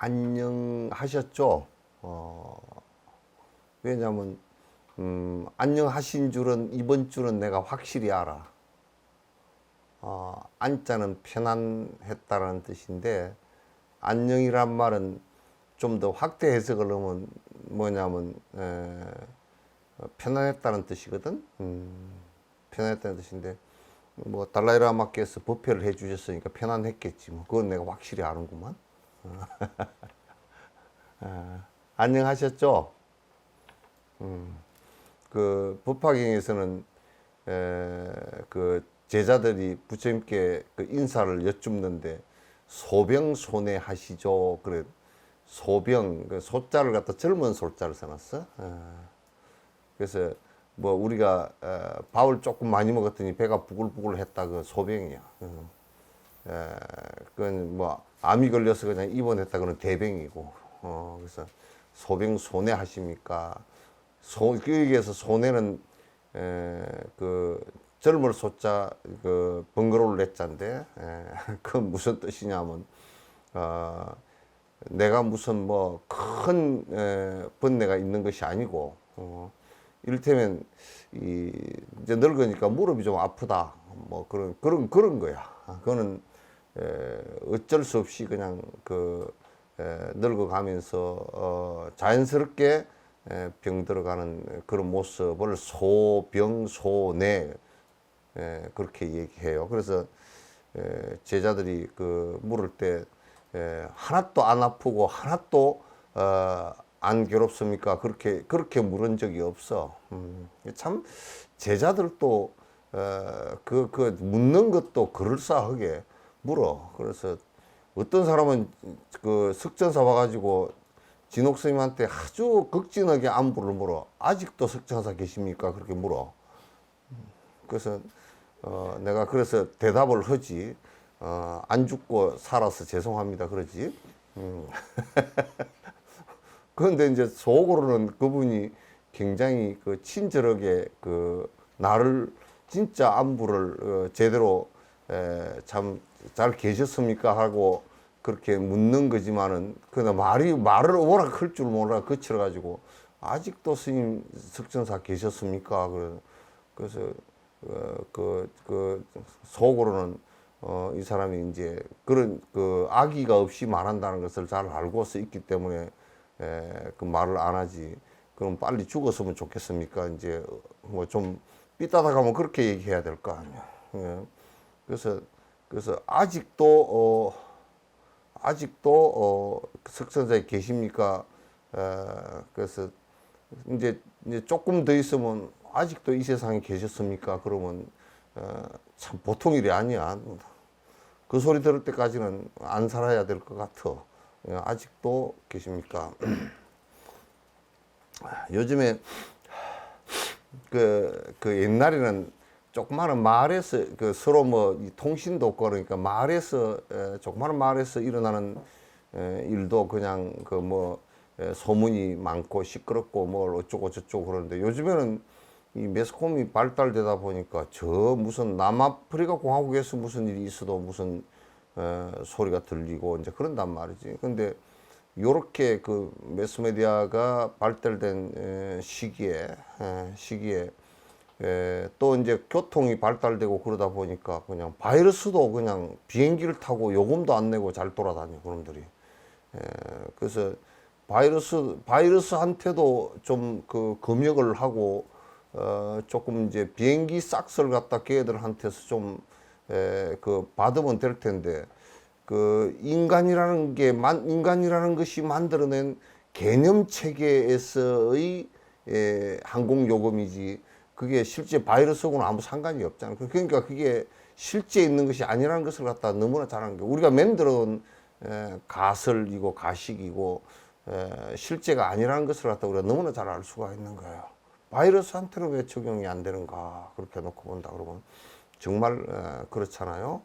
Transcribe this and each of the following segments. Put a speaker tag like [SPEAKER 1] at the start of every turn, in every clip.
[SPEAKER 1] 안녕하셨죠? 왜냐면 안녕하신 줄은 이번 줄은 내가 확실히 알아. 안자는 편안했다라는 뜻인데 안녕이란 말은 좀 더 확대 해석을 하면 뭐냐면 편안했다는 뜻이거든. 편안했다는 뜻인데 뭐 달라이라마께서 법회를 해주셨으니까 편안했겠지. 뭐 그건 내가 확실히 아는구만. 안녕하셨죠? 그 법화경에서는 그 제자들이 부처님께 그 인사를 여쭙는데 소병소내 하시죠. 그래 소병 그 소자를 갖다 젊은 소자를 써놨어. 그래서 뭐 우리가 밥을 조금 많이 먹었더니 배가 부글부글 했다 그 소병이야. 그건 뭐 암이 걸려서 그냥 입원했다 그는 대병이고. 그래서 소병 소내 하십니까? 여기에서 소내는 그 젊을 소자 그 번거로울 내자인데 그건 무슨 뜻이냐면 내가 무슨 뭐 큰 번뇌가 있는 것이 아니고 이를테면 이제 늙으니까 무릎이 좀 아프다 뭐 그런 거야. 그거는 어쩔 수 없이 그냥 그 늙어가면서 자연스럽게 병 들어가는 그런 모습을 소병소내 그렇게 얘기해요. 그래서 제자들이 그 물을 때 하나도 안 아프고 하나도 안 괴롭습니까? 그렇게 물은 적이 없어. 참 제자들도 그 묻는 것도 그럴싸하게 물어. 그래서 어떤 사람은 그 석전사 와가지고 진옥 스님한테 아주 극진하게 안부를 물어. 아직도 석전사 계십니까? 그렇게 물어. 그래서 내가 그래서 대답을 하지. 안 죽고 살아서 죄송합니다. 그러지. 그런데 이제 속으로는 그분이 굉장히 그 친절하게 그 나를 진짜 안부를 제대로 참 잘 계셨습니까? 하고 그렇게 묻는 거지만은 그나 말을 오락 할 줄 몰라 거칠어 가지고 아직도 스님 석전사 계셨습니까? 그래서 그 속으로는 이 사람이 이제 그런 그 악의가 없이 말한다는 것을 잘 알고서 있기 때문에 그 말을 안 하지. 그럼 빨리 죽었으면 좋겠습니까? 이제 뭐 좀 삐따다 가면 그렇게 얘기해야 될 거 아니야. 예. 그래서 아직도 석선사에 계십니까? 그래서 이제 조금 더 있으면 아직도 이 세상에 계셨습니까? 그러면 참 보통 일이 아니야. 그 소리 들을 때까지는 안 살아야 될 것 같아. 아직도 계십니까? 요즘에 그 옛날에는 조그마한 마을에서 그 서로 뭐 통신도 없고 그러니까 마을에서 조그마한 마을에서 일어나는 일도 그냥 그 뭐 소문이 많고 시끄럽고 뭐 어쩌고 저쩌고 그러는데 요즘에는 이 매스컴이 발달되다 보니까 저 무슨 남아프리카 공화국에서 무슨 일이 있어도 무슨 소리가 들리고 이제 그런단 말이지. 근데 요렇게 그 매스메디아가 발달된 시기에 또 이제 교통이 발달되고 그러다 보니까 그냥 바이러스도 그냥 비행기를 타고 요금도 안 내고 잘 돌아다녀, 그놈들이. 그래서 바이러스한테도 좀 그 검역을 하고 조금 이제 비행기 싹스를 갖다 걔들한테서 좀 그 받으면 될 텐데, 그 인간이라는 것이 만들어낸 개념 체계에서의 항공 요금이지, 그게 실제 바이러스하고는 아무 상관이 없잖아. 그러니까 그게 실제 있는 것이 아니라는 것을 갖다 너무나 잘 아는 게, 우리가 만들어온 가설이고 가식이고 실제가 아니라는 것을 갖다 우리가 너무나 잘 알 수가 있는 거예요. 바이러스한테는 왜 적용이 안 되는가, 그렇게 놓고 본다 그러면 정말 그렇잖아요.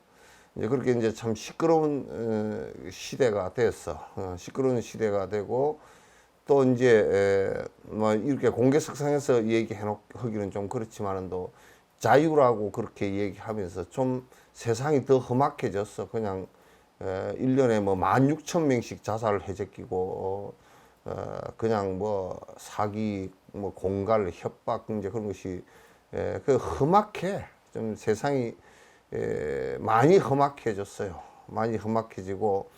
[SPEAKER 1] 이제 그렇게 이제 참 시끄러운 시대가 됐어. 시끄러운 시대가 되고, 또 이제 뭐 이렇게 공개석상에서 얘기하기는 좀 그렇지만은 또 자유라고 그렇게 얘기하면서 좀 세상이 더 험악해졌어. 그냥 1년에 뭐 16,000명씩 자살을 해제끼고 그냥 뭐 사기, 뭐 공갈, 협박 이제 그런 것이 그 험악해. 좀 세상이 많이 험악해졌어요. 많이 험악해지고,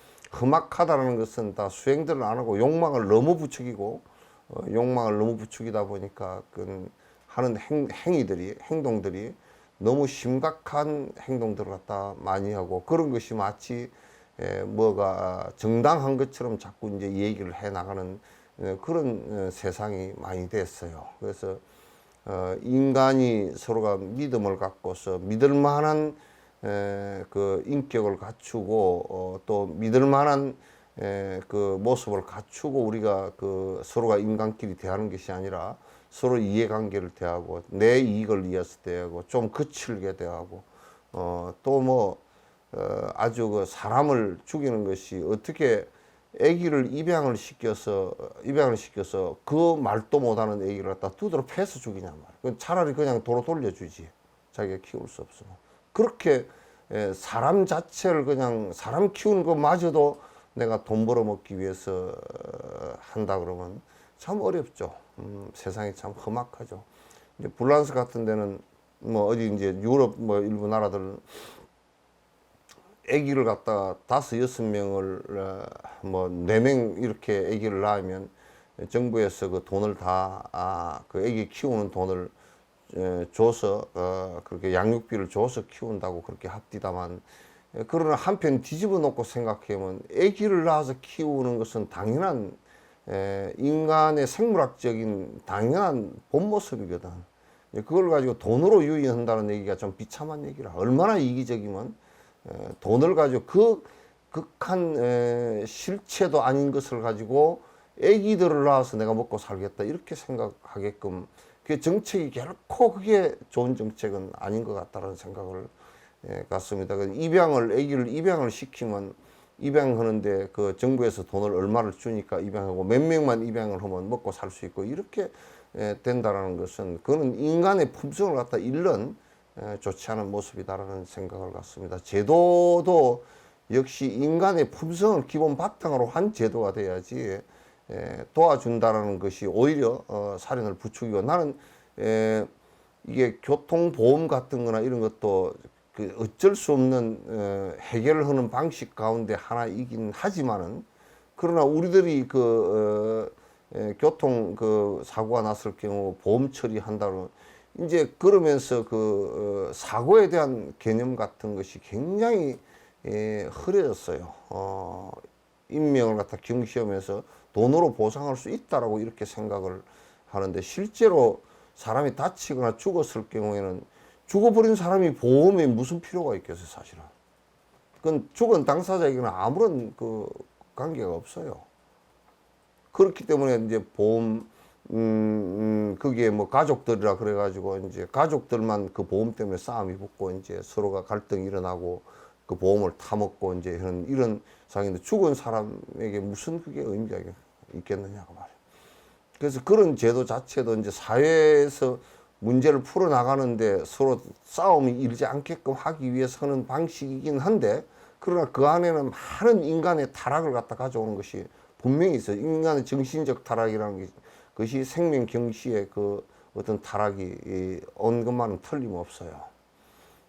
[SPEAKER 1] 험악하다는 것은 다 수행들을 안 하고 욕망을 너무 부추기고, 욕망을 너무 부추기다 보니까 그 하는 행동들이 너무 심각한 행동들을 갖다 많이 하고, 그런 것이 마치 뭐가 정당한 것처럼 자꾸 이제 얘기를 해 나가는 그런 세상이 많이 됐어요. 그래서 인간이 서로가 믿음을 갖고서 믿을 만한 그 인격을 갖추고 또 믿을 만한 그 모습을 갖추고 우리가 그 서로가 인간끼리 대하는 것이 아니라 서로 이해관계를 대하고 내 이익을 위해서 대하고 좀 거칠게 대하고 또 뭐 아주 그 사람을 죽이는 것이 어떻게 애기를 입양을 시켜서 그 말도 못하는 애기를 갖다 두드러 패서 죽이냐 말이야. 차라리 그냥 도로 돌려주지. 자기가 키울 수 없으면. 그렇게 사람 자체를 그냥 사람 키우는 것마저도 내가 돈 벌어먹기 위해서 한다 그러면 참 어렵죠. 세상이 참 험악하죠. 이제 불란스 같은 데는 뭐 어디 이제 유럽 뭐 일부 나라들 아기를 갖다 5, 6명을 뭐 4명 이렇게 아기를 낳으면 정부에서 그 돈을 다 그 아기 키우는 돈을 줘서 그렇게 양육비를 줘서 키운다고 그렇게 합디다만, 그러나 한편 뒤집어 놓고 생각하면 아기를 낳아서 키우는 것은 당연한 인간의 생물학적인 당연한 본 모습이거든. 그걸 가지고 돈으로 유인한다는 얘기가 좀 비참한 얘기라. 얼마나 이기적이면 돈을 가지고 그 극한 실체도 아닌 것을 가지고 애기들을 낳아서 내가 먹고 살겠다 이렇게 생각하게끔, 그 정책이 결코 그게 좋은 정책은 아닌 것 같다는 생각을 갖습니다. 애기를 입양을 시키면 입양하는데 그 정부에서 돈을 얼마를 주니까 입양하고 몇 명만 입양을 하면 먹고 살 수 있고 이렇게 된다라는 것은 그거는 인간의 품성을 갖다 잃는 좋지 않은 모습이다라는 생각을 갖습니다. 제도도 역시 인간의 품성을 기본 바탕으로 한 제도가 돼야지 도와준다라는 것이 오히려 살인을 부추기고, 나는 이게 교통보험 같은 거나 이런 것도 그 어쩔 수 없는 해결을 하는 방식 가운데 하나이긴 하지만은, 그러나 우리들이 그 교통 그 사고가 났을 경우 보험 처리한다는 이제 그러면서 그 사고에 대한 개념 같은 것이 굉장히 흐려졌어요. 인명을 갖다 경시하면서 돈으로 보상할 수 있다라고 이렇게 생각을 하는데, 실제로 사람이 다치거나 죽었을 경우에는 죽어버린 사람이 보험에 무슨 필요가 있겠어요, 사실은. 그건 죽은 당사자에게는 아무런 그 관계가 없어요. 그렇기 때문에 이제 보험 그게 뭐 가족들이라 그래가지고 이제 가족들만 그 보험 때문에 싸움이 붙고 이제 서로가 갈등이 일어나고 그 보험을 타먹고 이제 이런 상황인데, 죽은 사람에게 무슨 그게 의미가 있겠느냐고 말이에요. 그래서 그런 제도 자체도 이제 사회에서 문제를 풀어나가는데 서로 싸움이 일지 않게끔 하기 위해서 하는 방식이긴 한데, 그러나 그 안에는 많은 인간의 타락을 갖다 가져오는 것이 분명히 있어요. 인간의 정신적 타락이라는 것이 생명 경시의 그 어떤 타락이 온 것만은 틀림없어요.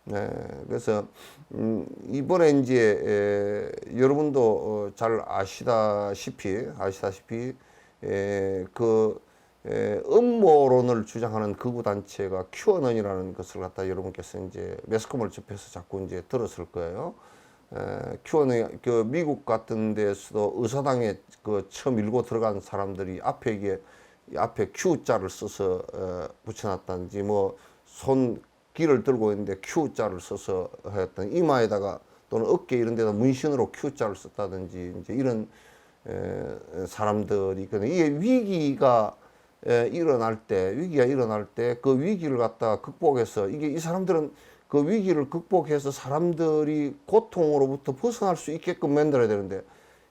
[SPEAKER 1] 네, 그래서 이번에 이제 여러분도 잘 아시다시피 그 음모론을 주장하는 극우 단체가 QAnon이라는 것을 갖다 여러분께서 이제 매스컴을 접해서 자꾸 이제 들었을 거예요. QAnon 그 미국 같은 데서도 의사당에 그 처음 밀고 들어간 사람들이 앞에 Q자를 써서 붙여놨다든지 뭐 손 기를 들고 있는데 Q자를 써서 했던 이마에다가 또는 어깨 이런 데다 문신으로 Q자를 썼다든지 이제 이런 사람들이 있거든요. 이게 위기가 일어날 때 그 위기를 갖다 극복해서 이 사람들은 그 위기를 극복해서 사람들이 고통으로부터 벗어날 수 있게끔 만들어야 되는데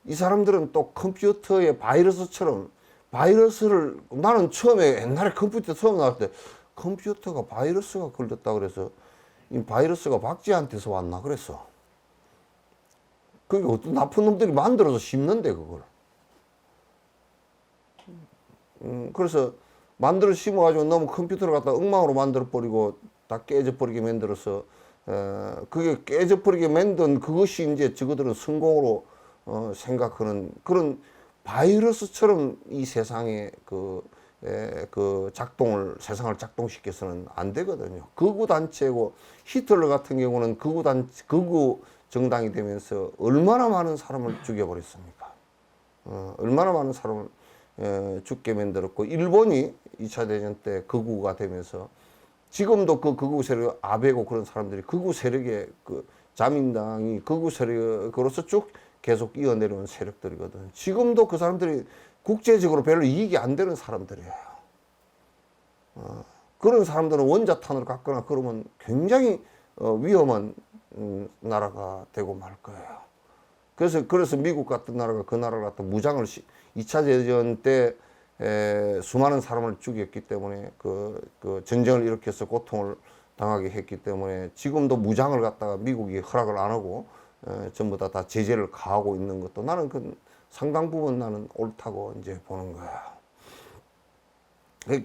[SPEAKER 1] 이 사람들은 또 컴퓨터의 바이러스처럼 바이러스를 나는 처음에 옛날에 컴퓨터 처음 나왔을 때 컴퓨터가 바이러스가 걸렸다 그래서 이 바이러스가 박쥐한테서 왔나 그랬어. 그게 어떤 나쁜 놈들이 만들어서 심는데 그걸. 그래서 만들어 심어가지고 너무 컴퓨터를 갖다 엉망으로 만들어버리고 다 깨져버리게 만들어서 그게 깨져버리게 만든 그것이 이제 저거들은 성공으로 생각하는 그런 바이러스처럼 이 세상에 그 세상을 작동시켜서는 안 되거든요. 극우 단체고 히틀러 같은 경우는 극우 정당이 되면서 얼마나 많은 사람을 죽여버렸습니까? 얼마나 많은 사람을 죽게 만들었고 일본이 2차 대전 때 극우가 되면서 지금도 그 극우 세력 아베고 그런 사람들이 극우 세력의 그 자민당이 극우 세력으로서 쭉 계속 이어내려온 세력들이거든. 지금도 그 사람들이 국제적으로 별로 이익이 안 되는 사람들이에요. 그런 사람들은 원자탄을 갖거나 그러면 굉장히 위험한 나라가 되고 말 거예요. 그래서 미국 같은 나라가 그 나라를 갖다 무장을 2차 대전 때 수많은 사람을 죽였기 때문에 그 전쟁을 일으켜서 고통을 당하게 했기 때문에 지금도 무장을 갖다가 미국이 허락을 안 하고 전부 다 제재를 가하고 있는 것도 나는 그 상당 부분 나는 옳다고 이제 보는 거야.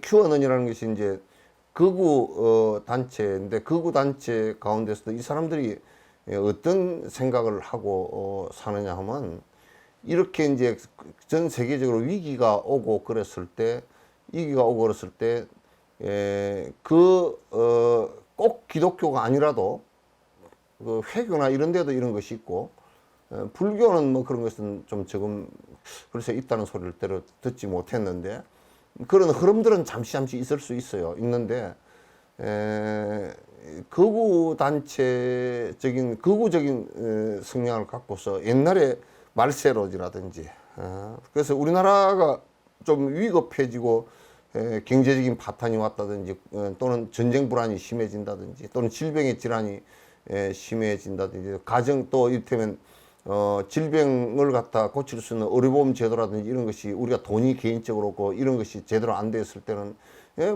[SPEAKER 1] QAnon이라는 것이 이제 극우 단체인데 극우 단체 가운데서도 이 사람들이 어떤 생각을 하고 사느냐 하면 이렇게 이제 전 세계적으로 위기가 오고 그랬을 때 꼭 기독교가 아니라도 그 회교나 이런 데도 이런 것이 있고 불교는 뭐 그런 것은 좀 조금 그래서 있다는 소리를 듣지 못했는데 그런 흐름들은 잠시 있을 수 있어요. 있는데 극우적인 성향을 갖고서 옛날에 말세로지라든지 그래서 우리나라가 좀 위급해지고 경제적인 파탄이 왔다든지 또는 전쟁 불안이 심해진다든지 또는 질병의 질환이 심해진다든지 가정 또 이를테면 질병을 갖다 고칠 수 있는 의료보험 제도라든지 이런 것이 우리가 돈이 개인적으로 없고 이런 것이 제대로 안 됐을 때는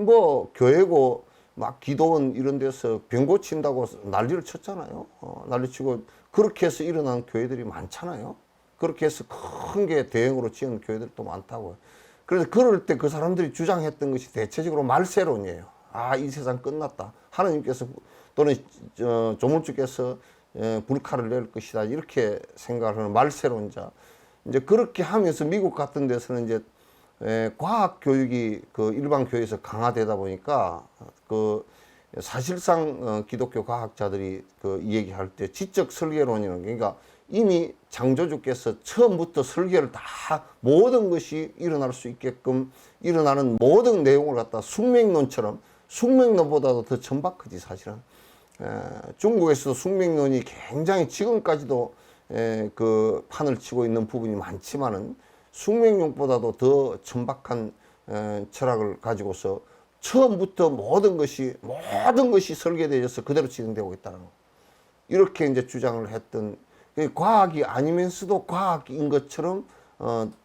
[SPEAKER 1] 뭐 교회고 막 기도원 이런 데서 병 고친다고 난리를 쳤잖아요. 난리치고 그렇게 해서 일어난 교회들이 많잖아요. 그렇게 해서 큰 게 대형으로 지은 교회들도 많다고요. 그래서 그럴 때 그 사람들이 주장했던 것이 대체적으로 말세론이에요. 아, 이 세상 끝났다. 하나님께서 또는 조물주께서 불칼을 낼 것이다. 이렇게 생각을 하는 말세론자. 이제 그렇게 하면서 미국 같은 데서는 이제 과학 교육이 그 일반 교회에서 강화되다 보니까 그 사실상 기독교 과학자들이 그 얘기할 때 지적 설계론이라는 게 그러니까 이미 창조주께서 처음부터 설계를 다 모든 것이 일어날 수 있게끔 일어나는 모든 내용을 갖다 숙명론처럼 숙명론보다도 더 천박하지 사실은. 중국에서도 숙명론이 굉장히 지금까지도 그 판을 치고 있는 부분이 많지만은 숙명론보다도 더 천박한 철학을 가지고서 처음부터 모든 것이 설계되어서 그대로 진행되고 있다는 거. 이렇게 이제 주장을 했던 과학이 아니면서도 과학인 것처럼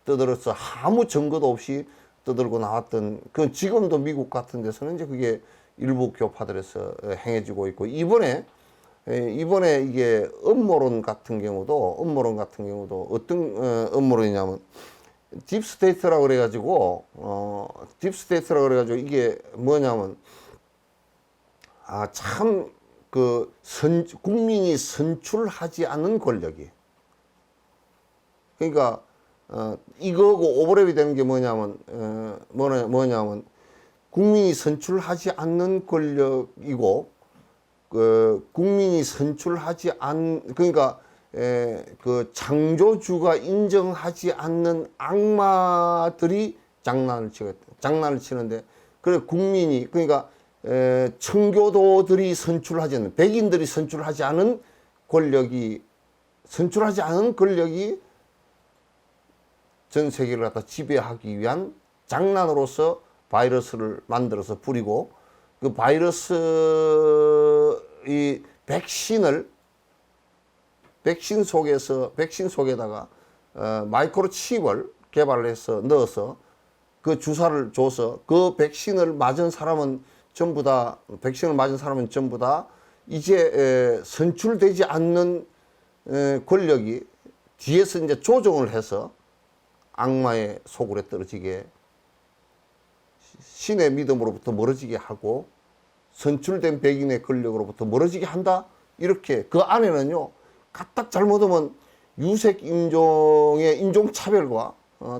[SPEAKER 1] 떠들어서 아무 증거도 없이 떠들고 나왔던 그 지금도 미국 같은 데서는 이제 그게 일부 교파들에서 행해지고 있고 이번에 이번에 이게 음모론 같은 경우도 어떤 음모론이냐면 딥스테이트라고 그래가지고 이게 뭐냐면 참 그 국민이 선출하지 않는 권력이, 그러니까 이거고 오버랩이 되는 게 뭐냐면 국민이 선출하지 않는 권력이고, 국민이 선출하지 그러니까 그 창조주가 인정하지 않는 악마들이 장난을 치는데, 그래 국민이, 그러니까 청교도들이 선출하지 않는, 백인들이 선출하지 않은 권력이 전 세계를 갖다 지배하기 위한 장난으로서 바이러스를 만들어서 뿌리고, 그 바이러스 이 백신 속에다가 마이크로칩을 개발해서 넣어서 그 주사를 줘서 그 백신을 맞은 사람은 전부 다 이제 선출되지 않는 권력이 뒤에서 이제 조정을 해서 악마의 소굴에 떨어지게, 신의 믿음으로부터 멀어지게 하고 선출된 백인의 권력으로부터 멀어지게 한다. 이렇게 그 안에는요, 까딱 잘못하면 유색 인종의 인종차별과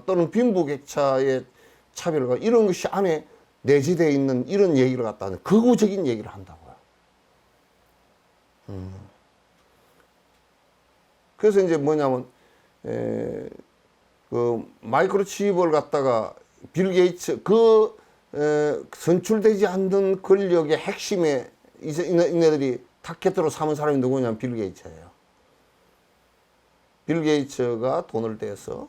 [SPEAKER 1] 또는 빈부격차의 차별과 이런 것이 안에 내재되어 있는 이런 얘기를 갖다 극우적인 얘기를 한다고요. 그래서 이제 뭐냐면 그 마이크로칩을 갖다가 빌 게이츠, 선출되지 않는 권력의 핵심에 이네들이 타겟으로 삼은 사람이 누구냐면 빌 게이츠예요. 빌 게이츠가 돈을 대서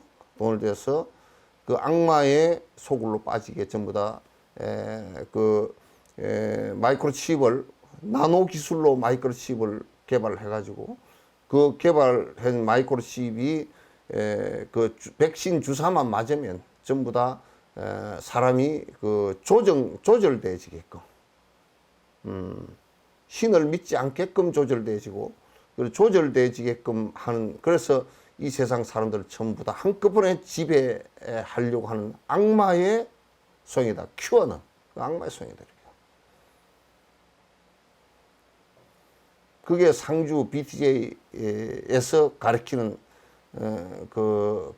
[SPEAKER 1] 그 악마의 소굴로 빠지게 전부 다 마이크로칩을, 나노 기술로 마이크로칩을 개발해가지고 그 개발한 마이크로칩이 그 백신 주사만 맞으면 전부 다 사람이 그 조절되어지게끔, 신을 믿지 않게끔 조절되어지고, 조절되어지게끔 하는, 그래서 이 세상 사람들을 전부 다 한꺼번에 지배하려고 하는 악마의 소행이다. 큐어는 악마의 소행이다. 그게 상주 BTJ에서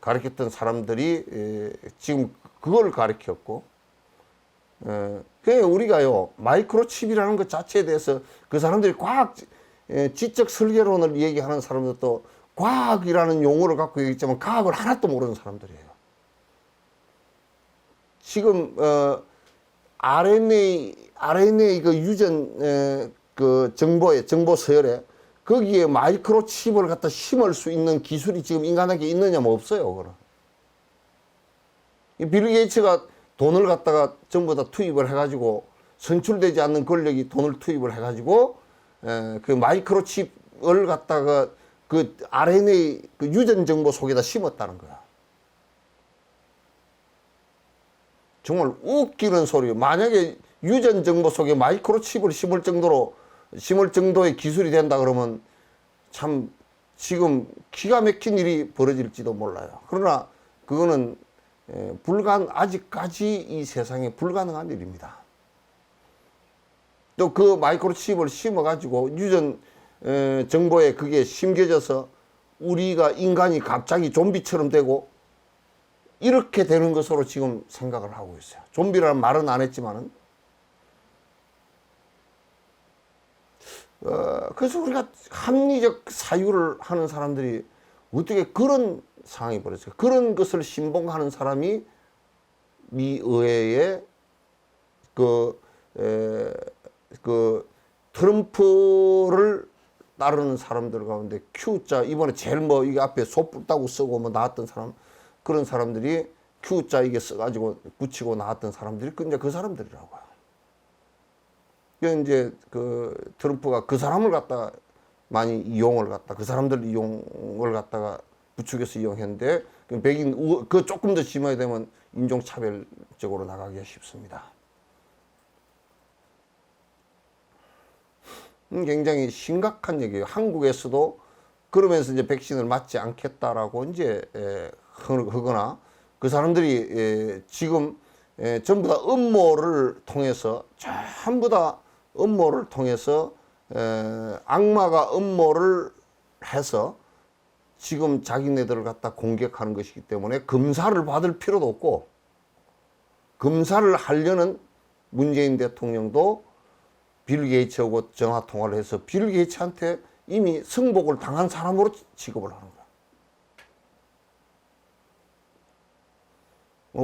[SPEAKER 1] 가르쳤던 사람들이 지금 그걸 가르쳤고, 그러니까 우리가요, 마이크로칩이라는 것 자체에 대해서 그 사람들이 지적 설계론을 얘기하는 사람들도 과학이라는 용어를 갖고 얘기했지만 과학을 하나도 모르는 사람들이에요. 지금 RNA 그 유전 그 정보 서열에 거기에 마이크로칩을 갖다 심을 수 있는 기술이 지금 인간에게 있느냐면 없어요. 그럼 빌 게이츠가 돈을 갖다가 전부 다 투입을 해가지고, 선출되지 않는 권력이 돈을 투입을 해가지고 그 마이크로칩을 갖다가 그 RNA 그 유전 정보 속에다 심었다는 거야. 정말 웃기는 소리예요. 만약에 유전 정보 속에 마이크로칩을 심을 정도의 기술이 된다 그러면 참 지금 기가 막힌 일이 벌어질지도 몰라요. 그러나 그거는 아직까지 이 세상에 불가능한 일입니다. 또 그 마이크로칩을 심어가지고 유전 정보에 그게 심겨져서 우리가 인간이 갑자기 좀비처럼 되고 이렇게 되는 것으로 지금 생각을 하고 있어요. 좀비라는 말은 안 했지만은. 그래서 우리가 합리적 사유를 하는 사람들이 어떻게 그런 상황이 벌어졌어요. 그런 것을 신봉하는 사람이 미 의회에 트럼프를 따르는 사람들 가운데 Q자, 이번에 제일 이게 앞에 솥불다고 쓰고 나왔던 사람, 그런 사람들이 Q자 이게 써가지고 붙이고 나왔던 사람들이 이제 그 사람들이라고요. 이제 트럼프가 그 사람을 갖다가 많이 그 사람들 이용을 갖다가 부추겨서 이용했는데, 백인, 조금 더 심하게 되면 인종차별적으로 나가기가 쉽습니다. 굉장히 심각한 얘기예요. 한국에서도 그러면서 이제 백신을 맞지 않겠다라고 이제 하거나 그 사람들이 지금 전부 다 음모를 통해서 전부 다 음모를 통해서 악마가 음모를 해서 지금 자기네들을 갖다 공격하는 것이기 때문에 검사를 받을 필요도 없고 검사를 하려는 문재인 대통령도 빌 게이츠하고 전화 통화를 해서 빌 게이츠한테 이미 승복을 당한 사람으로 취급을 하는 거야.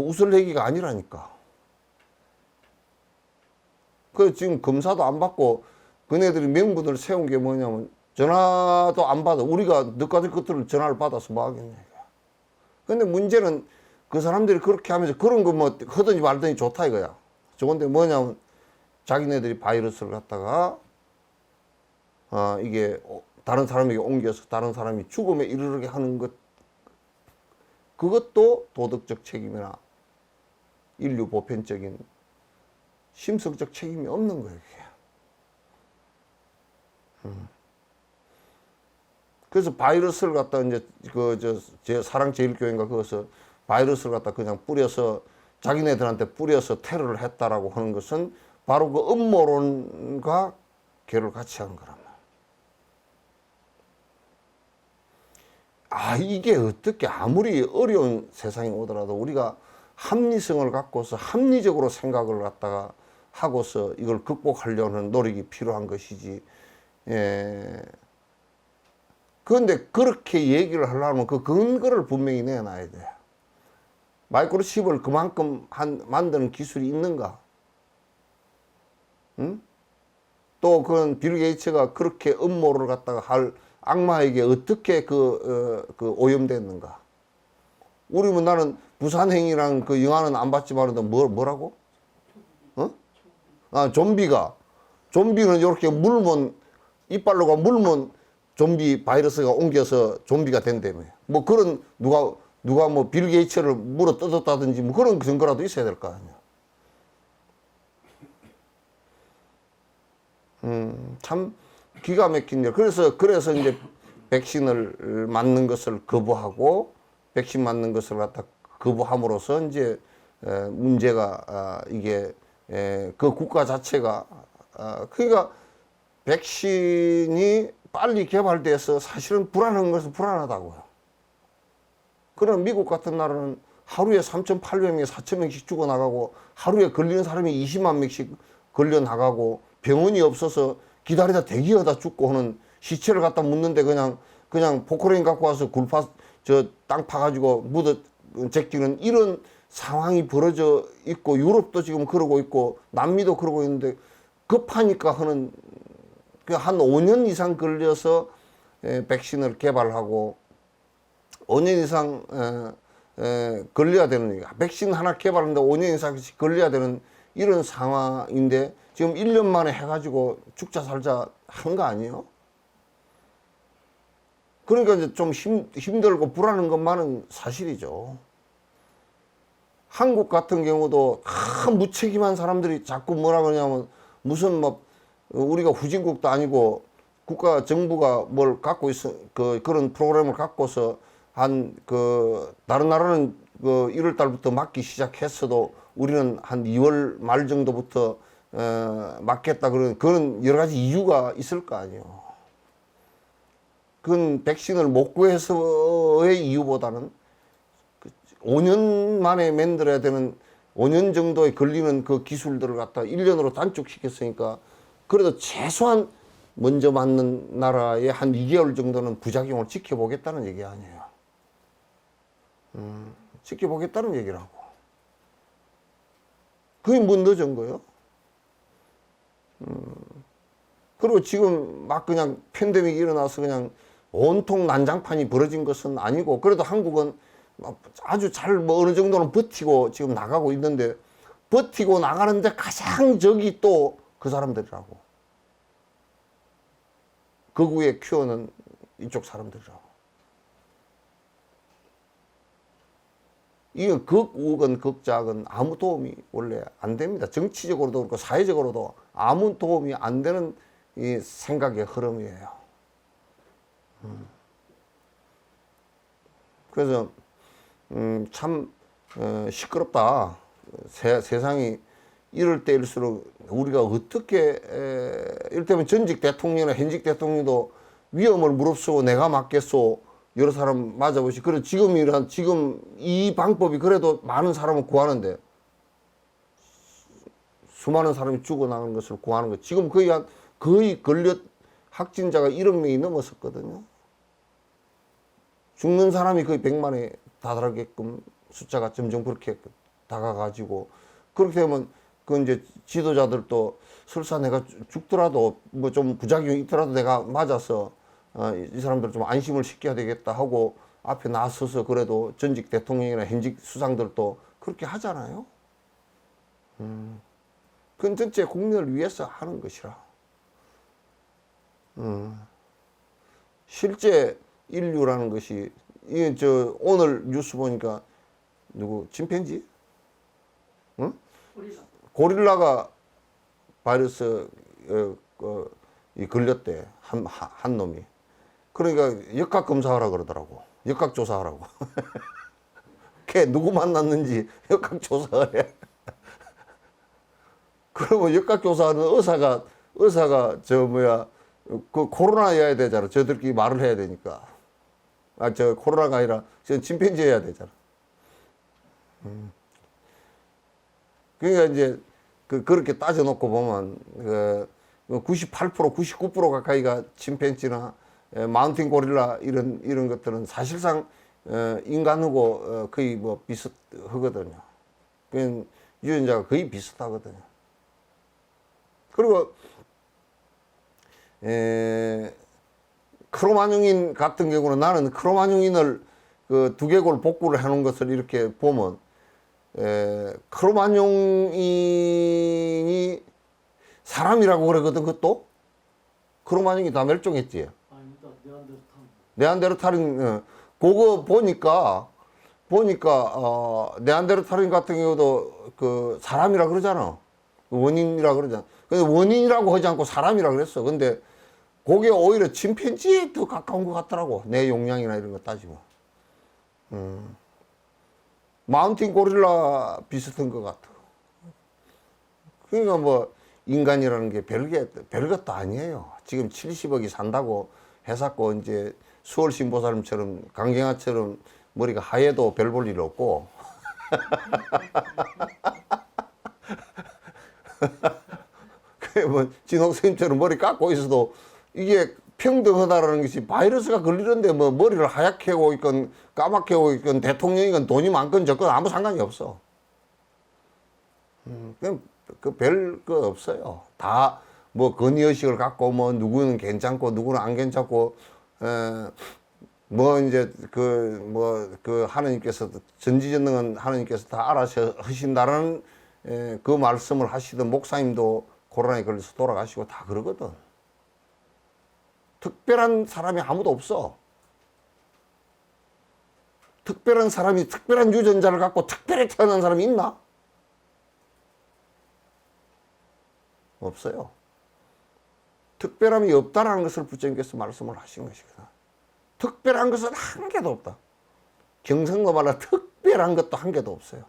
[SPEAKER 1] 웃을 얘기가 아니라니까. 그 지금 검사도 안 받고 그네들이 명분을 세운 게 뭐냐면 전화도 안 받아. 우리가 너희들 것들을 전화를 받아서 뭐 하겠냐. 근데 문제는 그 사람들이 그렇게 하면서 그런 거 뭐 하든지 말든지 좋다 이거야. 좋은데 뭐냐면 자기네들이 바이러스를 갖다가 이게 다른 사람에게 옮겨서 다른 사람이 죽음에 이르게 하는 것, 그것도 도덕적 책임이나 인류 보편적인 심성적 책임이 없는 거예요. 그래서 바이러스를 갖다 이제 제 사랑제일교회인가 그것을 바이러스를 갖다 그냥 뿌려서 자기네들한테 뿌려서 테러를 했다라고 하는 것은 바로 그 음모론과 괴를 같이 한 거란 말이야. 이게 어떻게 아무리 어려운 세상이 오더라도 우리가 합리성을 갖고서 합리적으로 생각을 갖다가 하고서 이걸 극복하려는 노력이 필요한 것이지. 그런데 그렇게 얘기를 하려면 그 근거를 분명히 내놔야 돼. 마이크로칩을 그만큼 만드는 기술이 있는가? 응? 또 그런 빌 게이츠가 그렇게 음모를 갖다가 할 악마에게 어떻게 오염됐는가? 우리면 나는 부산행이랑 그 영화는 안 봤지만 뭐라고? 좀비는 이렇게 물면 이빨로가 물면 좀비 바이러스가 옮겨서 좀비가 된다며. 뭐 그런 누가 뭐 빌 게이츠를 물어 뜯었다든지 뭐 그런 증거라도 있어야 될 거 아니야. 참 기가 막힌 일. 그래서 이제 백신을 맞는 것을 거부하고 백신 맞는 것을 갖다 거부함으로써 이제 문제가 이게 그 국가 자체가 그러니까 백신이 빨리 개발돼서 사실은 불안한 것은 불안하다고요. 그럼 미국 같은 나라는 하루에 3,800명, 4,000명씩 죽어나가고 하루에 걸리는 사람이 20만 명씩 걸려나가고 병원이 없어서 기다리다 대기하다 죽고 하는 시체를 갖다 묻는데 그냥 포크레인 갖고 와서 땅 파가지고 묻어 제끼는 이런 상황이 벌어져 있고 유럽도 지금 그러고 있고 남미도 그러고 있는데 급하니까 하는 한 5년 이상 걸려서 백신을 개발하고 5년 이상 걸려야 되는 얘기야. 백신 하나 개발하는데 5년 이상 걸려야 되는 이런 상황인데 지금 1년 만에 해가지고 죽자 살자 한 거 아니에요? 그러니까 이제 좀 힘들고 불안한 것만은 사실이죠. 한국 같은 경우도 무책임한 사람들이 자꾸 뭐라 그러냐면 무슨 뭐 우리가 후진국도 아니고 국가 정부가 뭘 갖고 있어 그런 프로그램을 갖고서 다른 나라는 1월 달부터 맞기 시작했어도 우리는 한 2월 말 정도부터 맞겠다 그런 여러 가지 이유가 있을 거 아니에요. 그건 백신을 못 구해서의 이유보다는 5년 만에 만들어야 되는 5년 정도에 걸리는 그 기술들을 갖다 1년으로 단축시켰으니까 그래도 최소한 먼저 맞는 나라의 한 2개월 정도는 부작용을 지켜보겠다는 얘기 아니에요. 지켜보겠다는 얘기라고. 그게 뭐 늦은 거예요? 그리고 지금 막 그냥 팬데믹이 일어나서 그냥 온통 난장판이 벌어진 것은 아니고 그래도 한국은 아주 잘 뭐 어느 정도는 버티고 지금 나가고 있는데 버티고 나가는데 가장 적이 또 그 사람들이라고. 극우의 큐어는 이쪽 사람들이라고. 이건 극우건 극작은 아무 도움이 원래 안 됩니다. 정치적으로도 그렇고 사회적으로도 아무 도움이 안 되는 이 생각의 흐름이에요. 그래서 참 시끄럽다. 세상이 이럴 때일수록 우리가 어떻게 이를테면 전직 대통령이나 현직 대통령도 위험을 무릅쓰고 내가 맞겠소 여러 사람 맞아보시. 그래 지금 이 방법이 그래도 많은 사람을 구하는데 수많은 사람이 죽어나가는 것을 구하는 것. 지금 거의 확진자가 1억 명이 넘었었거든요. 죽는 사람이 거의 100만에 다다르게끔 숫자가 점점 그렇게 다가가지고 그렇게 되면 그 이제 지도자들도 설사 내가 죽더라도 뭐 좀 부작용이 있더라도 내가 맞아서 이 사람들 좀 안심을 시켜야 되겠다 하고 앞에 나서서 그래도 전직 대통령이나 현직 수상들도 그렇게 하잖아요. 그건 전체 국민을 위해서 하는 것이라. 실제 인류라는 것이 이게 오늘 뉴스 보니까 누구 침팬지? 응? 고릴라가 바이러스 이 걸렸대. 한 놈이. 그러니까 역학 검사하라 그러더라고. 역학 조사하라고. 걔 누구 만났는지 역학 조사하래. 그러면 역학 조사하는 의사가 그 코로나여야 되잖아. 저들끼리 말을 해야 되니까. 코로나가 아니라 침팬지 해야 되잖아. 그러니까 이제 그렇게 따져놓고 보면 98% 99% 가까이가 침팬지나 마운틴 고릴라 이런 것들은 사실상 인간하고 거의 뭐 비슷하거든요. 그 유전자가 거의 비슷하거든요. 그리고 크로마뇽인 같은 경우는 나는 크로마뇽인을 그 두개골 복구를 해놓은 것을 이렇게 보면 크로마뇽인이 사람이라고 그러거든. 그것도 크로마뇽이 다 멸종했지.
[SPEAKER 2] 아닙니다.
[SPEAKER 1] 네안데르탈인 그거 보니까 네안데르탈인 같은 경우도 그 사람이라 그러잖아. 원인이라 그러잖아. 근데 원인이라고 하지 않고 사람이라 그랬어. 근데 그게 오히려 침팬지에 더 가까운 것 같더라고. 내 용량이나 이런 거 따지면. 마운틴 고릴라 비슷한 것 같아. 그러니까 뭐 인간이라는 게 별것도 아니에요. 지금 70억이 산다고 해갖고 이제 수월 신보살님처럼 강경화처럼 머리가 하얘도 별 볼 일 없고. 뭐 진옥 선생님처럼 머리 깎고 있어도 이게 평등하다라는 것이 바이러스가 걸리는데 뭐 머리를 하얗게 하고 있건 까맣게 하고 있건 대통령이건 돈이 많건 적건 아무 상관이 없어. 그냥 별 거 없어요. 다 뭐 건의의식을 갖고 뭐 누구는 괜찮고 누구는 안 괜찮고 뭐 이제 그 하나님께서 전지전능한 하나님께서 다 알아서 하신다라는 그 말씀을 하시던 목사님도 코로나에 걸려서 돌아가시고 다 그러거든. 특별한 사람이 아무도 없어. 특별한 사람이 특별한 유전자를 갖고 특별히 태어난 사람이 있나? 없어요. 특별함이 없다라는 것을 부처님께서 말씀을 하신 것이거든. 특별한 것은 한 개도 없다. 경성도 말라 특별한 것도 한 개도 없어요.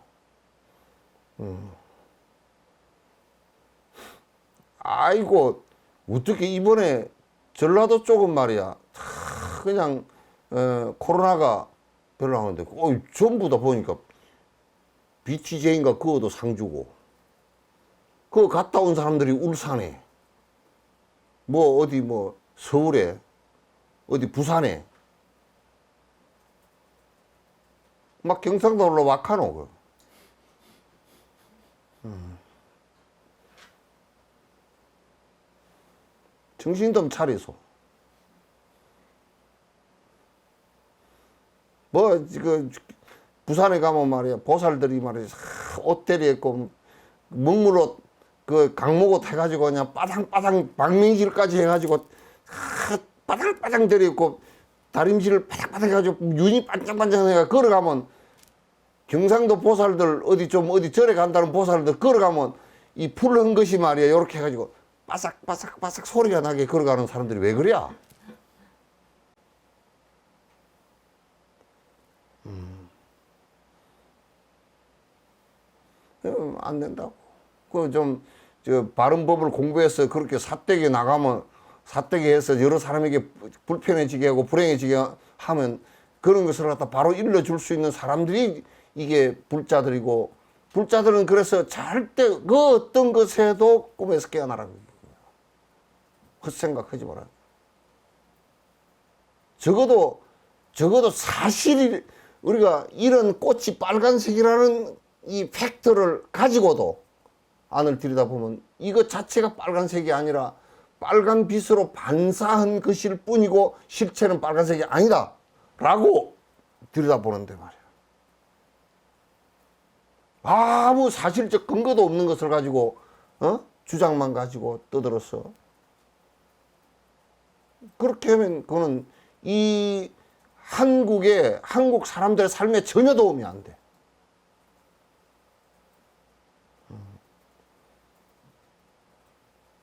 [SPEAKER 1] 아이고 어떻게 이번에 전라도 쪽은 말이야 그냥 코로나가 별로 안 오는데 전부 다 보니까 BTJ인가 그거도 상 주고 그거 갔다 온 사람들이 울산에 뭐 어디 뭐 서울에 어디 부산에 막 경상도로 막 가노. 정신 좀 차리소. 뭐, 부산에 가면 말이야, 보살들이 말이야, 옷대리 입고, 먹물옷, 강목옷 해가지고 그냥 빠당빠당, 박민실까지 해가지고, 빠당빠당 데리 입고, 다림질을 빠당빠당 해가지고, 윤이 반짝반짝 해가 걸어가면, 경상도 보살들, 어디 절에 간다는 보살들 걸어가면, 이 푸른 것이 말이야, 요렇게 해가지고, 바삭바삭바삭 소리가 나게 걸어가는 사람들이 왜 그래? 안 된다고. 저 바른 법을 공부해서 그렇게 사대기 나가면 사대기 해서 여러 사람에게 불편해지게 하고 불행해지게 하면 그런 것을 갖다 바로 일러줄 수 있는 사람들이 이게 불자들이고, 불자들은 그래서 절대 그 어떤 것에도 꿈에서 깨어나라고. 헛생각하지 마라. 적어도 사실이, 우리가 이런 꽃이 빨간색이라는 이 팩트를 가지고도 안을 들여다보면 이것 자체가 빨간색이 아니라 빨간 빛으로 반사한 것일 뿐이고 실체는 빨간색이 아니다 라고 들여다보는데 말이야. 아무 사실적 근거도 없는 것을 가지고 주장만 가지고 떠들었어. 그렇게 하면 그거는 이 한국 사람들의 삶에 전혀 도움이 안 돼.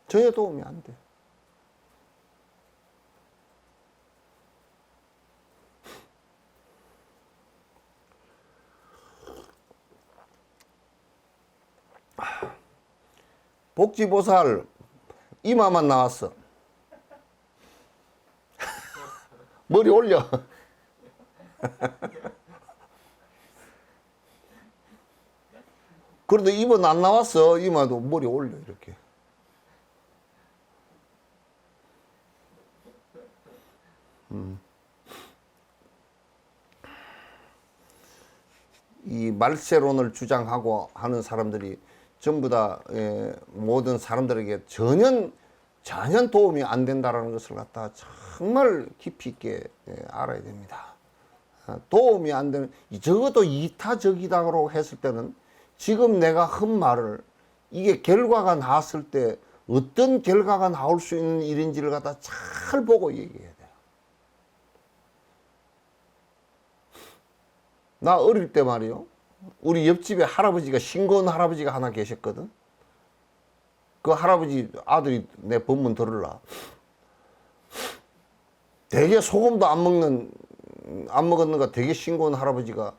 [SPEAKER 1] 전혀 도움이 안 돼. 복지보살 이마만 나왔어. 머리 올려. 그래도 입은 안 나왔어. 이마도 머리 올려 이렇게. 이 말세론을 주장하고 하는 사람들이 전부 다 모든 사람들에게 전혀 도움이 안 된다는 것을 갖다 정말 깊이 있게 알아야 됩니다. 도움이 안 되는, 적어도 이타적이다고 했을 때는 지금 내가 한 말을 이게 결과가 나왔을 때 어떤 결과가 나올 수 있는 일인지를 갖다 잘 보고 얘기해야 돼요. 나 어릴 때 말이요, 우리 옆집에 할아버지가 싱거운 할아버지가 하나 계셨거든. 그 할아버지 아들이 내 법문 들으라. 되게 소금도 안 먹었는가 되게 싱거운 할아버지가,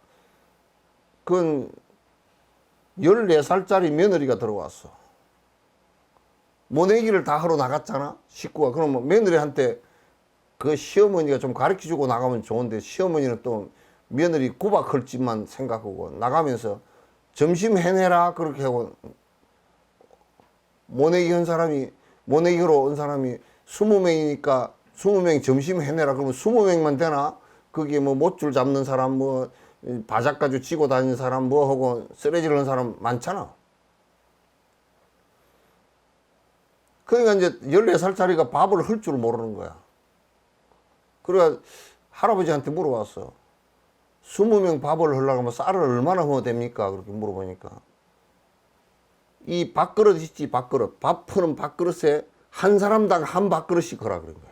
[SPEAKER 1] 그건 14살짜리 며느리가 들어왔어. 모내기를 다 하러 나갔잖아, 식구가. 그러면 며느리한테 그 시어머니가 좀 가르쳐주고 나가면 좋은데, 시어머니는 또 며느리 구박할 짓만 생각하고 나가면서 점심 해내라 그렇게 하고, 모내기로 온 사람이 20명이니까 20명 점심 해내라 그러면 20명만 되나? 거기에 뭐 못줄 잡는 사람, 뭐 바작 가지고 쥐고 다니는 사람, 뭐 하고 쓰레기를 하는 사람 많잖아. 그러니까 이제 14살짜리가 밥을 할 줄 모르는 거야. 그래가 할아버지한테 물어봤어. 20명 밥을 하려고 하면 쌀을 얼마나 넣어야 됩니까? 그렇게 물어보니까, 이 밥그릇 있지, 밥그릇. 밥 푸는 밥그릇에 한 사람당 한 밥그릇씩 하라 그런 거야.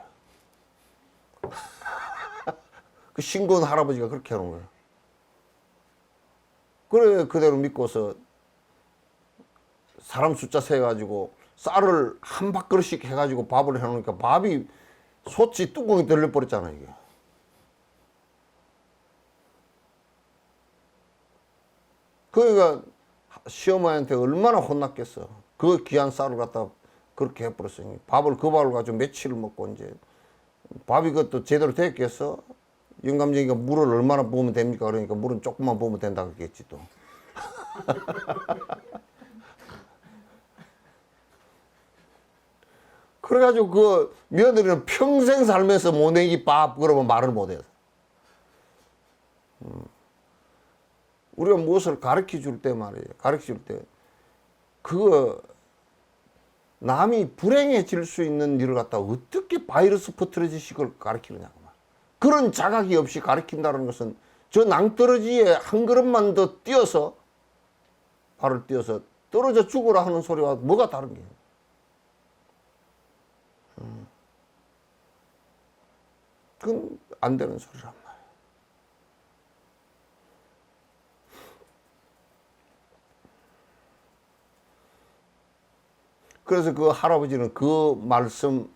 [SPEAKER 1] 그 싱거운 할아버지가 그렇게 하는 거야. 그래, 그대로 믿고서 사람 숫자 세가지고 쌀을 한 밥그릇씩 해가지고 밥을 해놓으니까 밥이 솥이 뚜껑이 들려버렸잖아, 이게. 그러니까 시어머니한테 얼마나 혼났겠어. 그 귀한 쌀을 갖다 그렇게 해버렸으니. 밥을 가지고 며칠을 먹고, 이제 밥이 그것도 제대로 됐겠어? 영감쟁이가 물을 얼마나 부으면 됩니까? 그러니까 물은 조금만 부으면 된다 그랬겠지 또. 그래가지고 그 며느리는 평생 살면서 모내기 밥 그러면 말을 못해요. 우리가 무엇을 가르쳐 줄 때 말이에요. 가르쳐 줄 때 그거 남이 불행해질 수 있는 일을 갖다 어떻게 바이러스 퍼뜨려지시 걸 가르치느냐고 말. 그런 자각이 없이 가르친다는 것은 저 낭떠러지에 한 걸음만 더 뛰어서, 발을 띄어서 떨어져 죽으라 하는 소리와 뭐가 다른 게요? 그건 안 되는 소리란 말이에요. 그래서 그 할아버지는 그 말씀,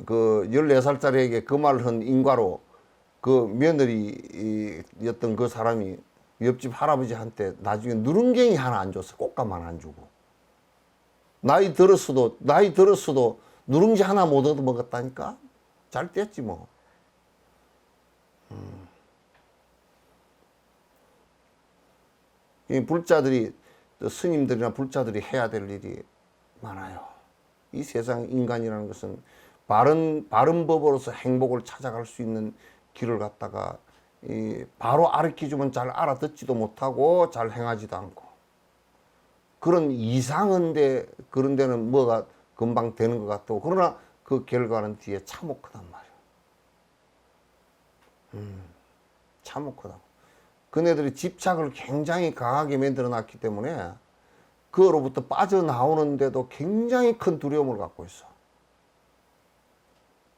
[SPEAKER 1] 그 14살짜리에게 그 말을 한 인과로 그 며느리였던 그 사람이 옆집 할아버지한테 나중에 누룽갱이 하나 안 줬어. 꽃감 하나 안 주고. 나이 들었어도 누룽지 하나 못 얻어 먹었다니까? 잘 됐지 뭐. 이 불자들이, 스님들이나 불자들이 해야 될 일이 많아요. 이 세상 인간이라는 것은 바른 법으로서 행복을 찾아갈 수 있는 길을 갖다가 바로 가르쳐주면 잘 알아듣지도 못하고 잘 행하지도 않고, 그런 이상한데 그런 데는 뭐가 금방 되는 것 같고, 그러나 그 결과는 뒤에 참혹하단 말이에요. 참혹하다고. 그네들이 집착을 굉장히 강하게 만들어 놨기 때문에 그로부터 빠져나오는데도 굉장히 큰 두려움을 갖고 있어.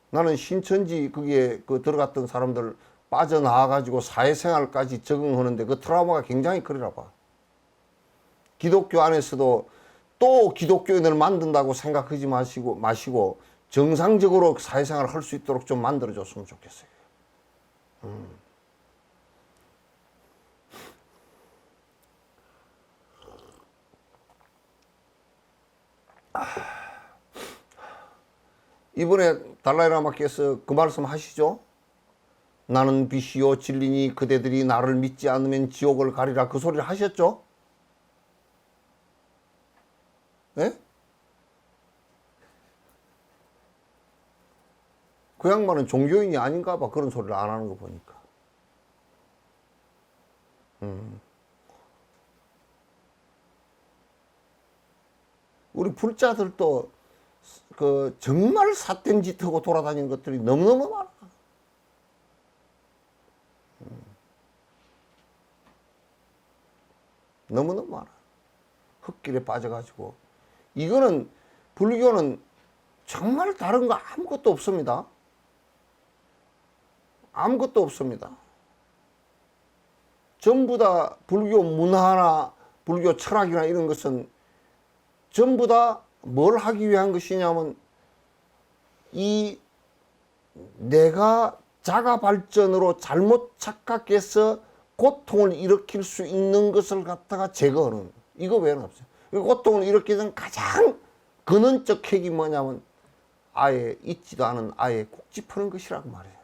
[SPEAKER 1] 나는 신천지 거기에 들어갔던 사람들 빠져나와가지고 사회생활까지 적응하는데 그 트라우마가 굉장히 크리라 봐. 기독교 안에서도 또 기독교인을 만든다고 생각하지 마시고 정상적으로 사회생활을 할 수 있도록 좀 만들어줬으면 좋겠어요. 이번에 달라이라마께서 그 말씀 하시죠? 나는 빛이요 진리니 그대들이 나를 믿지 않으면 지옥을 가리라, 그 소리를 하셨죠? 예? 그 양반은 종교인이 아닌가 봐. 그런 소리를 안 하는 거 보니까. 우리 불자들도 정말 삿된 짓 하고 돌아다니는 것들이 너무너무 많아. 너무너무 많아. 흙길에 빠져가지고. 이거는, 불교는 정말 다른 거 아무것도 없습니다. 아무것도 없습니다. 전부 다 불교 문화나 불교 철학이나 이런 것은 전부 다 뭘 하기 위한 것이냐면, 내가 자가 발전으로 잘못 착각해서 고통을 일으킬 수 있는 것을 갖다가 제거하는, 이거 외에는 없어요. 고통을 일으키는 가장 근원적 핵이 뭐냐면 아예 있지도 않은 아예 콕집하는 것이라고 말해요.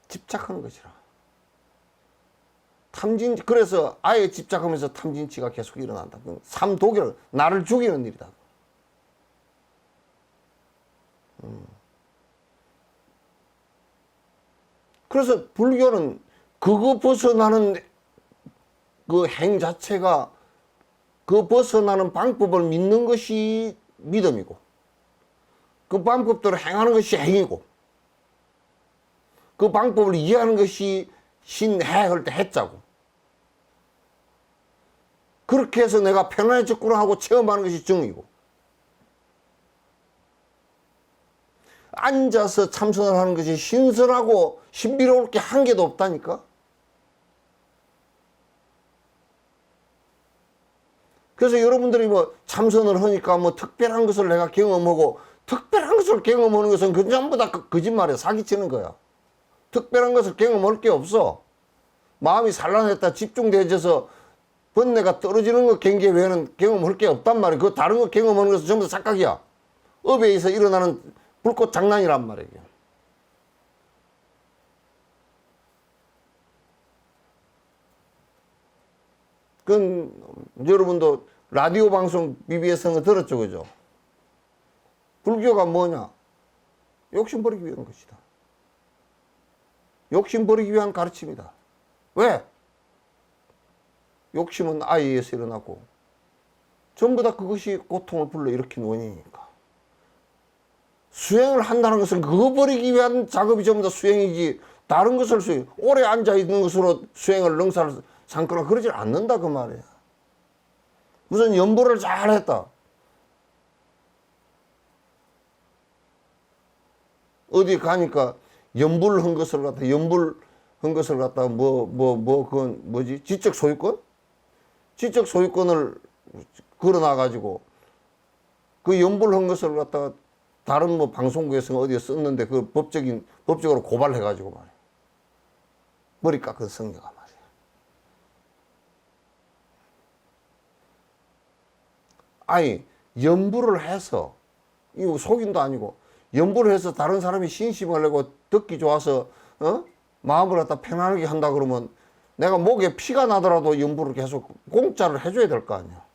[SPEAKER 1] 집착하는 것이라. 그래서 아예 집착하면서 탐진치가 계속 일어난다. 삼독일, 나를 죽이는 일이다. 그래서 불교는 그거 벗어나는 그 행 자체가, 그 벗어나는 방법을 믿는 것이 믿음이고, 그 방법대로 행하는 것이 행이고, 그 방법을 이해하는 것이 신해할 때 해자고, 그렇게 해서 내가 편안해졌구나 하고 체험하는 것이 정이고, 앉아서 참선을 하는 것이 신선하고 신비로울 게 한 개도 없다니까. 그래서 여러분들이 뭐 참선을 하니까 뭐 특별한 것을 내가 경험하고, 특별한 것을 경험하는 것은 그 전부 다 거짓말이야. 사기치는 거야. 특별한 것을 경험할 게 없어. 마음이 산란했다 집중되어져서 번뇌가 떨어지는 것 경계 외에는 경험할 게 없단 말이야. 그 다른 거 경험하는 것은 전부 다 착각이야. 업에서 일어나는 불꽃 장난이란 말이에요. 그건 여러분도 라디오 방송 BBS는 들었죠, 그죠? 불교가 뭐냐? 욕심 버리기 위한 것이다. 욕심 버리기 위한 가르침이다. 왜? 욕심은 아이에서 일어나고 전부 다 그것이 고통을 불러일으킨 원인이니까. 수행을 한다는 것은 그거 버리기 위한 작업이 전부 다 수행이지, 다른 것을 오래 앉아있는 것으로 수행을 능사를 삼거나 그러질 않는다 그 말이야. 무슨 연보를 잘했다. 어디 가니까 연불 한 것을 갖다가 그건 뭐지? 지적 소유권? 지적 소유권을 걸어놔가지고 그 연불한 것을 갖다가 다른 뭐 방송국에서 어디에 썼는데 그 법적으로 고발해가지고 말이야. 머리 깎은 성녀가 말이야. 아니, 연불을 해서, 이거 속임도 아니고, 연불을 해서 다른 사람이 신심을 내고 듣기 좋아서, 마음을 갖다 편안하게 한다 그러면 내가 목에 피가 나더라도 연불을 계속 공짜를 해줘야 될 거 아니야.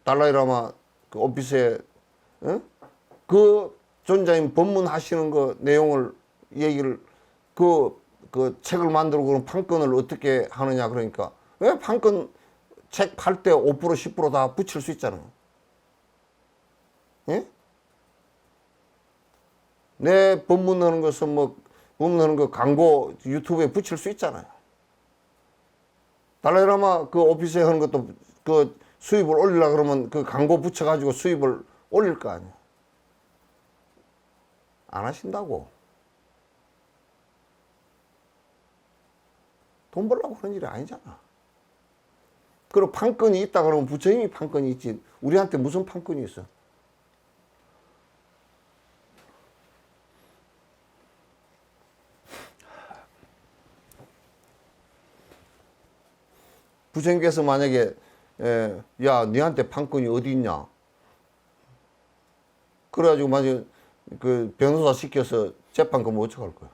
[SPEAKER 1] 달라이라마 그 오피스에, 그 존자님 법문하시는 거 내용을, 얘기를, 그 책을 만들고 그런 판권을 어떻게 하느냐 그러니까, 왜 판권 책 팔 때 5% 10%다 붙일 수 있잖아요. 예? 내 법문하는 것은 뭐, 법문하는 거 광고 유튜브에 붙일 수 있잖아요. 달라이라마 그 오피스에 하는 것도 그 수입을 올리려 그러면 그 광고 붙여가지고 수입을 올릴 거 아니야. 안 하신다고. 돈 벌려고 그런 일이 아니잖아. 그리고 판권이 있다 그러면 부처님이 판권이 있지. 우리한테 무슨 판권이 있어? 부처님께서 만약에 야, 너한테 판권이 어디 있냐? 그래가지고 만약에 그 변호사 시켜서 재판 그러면 어떡할 거야?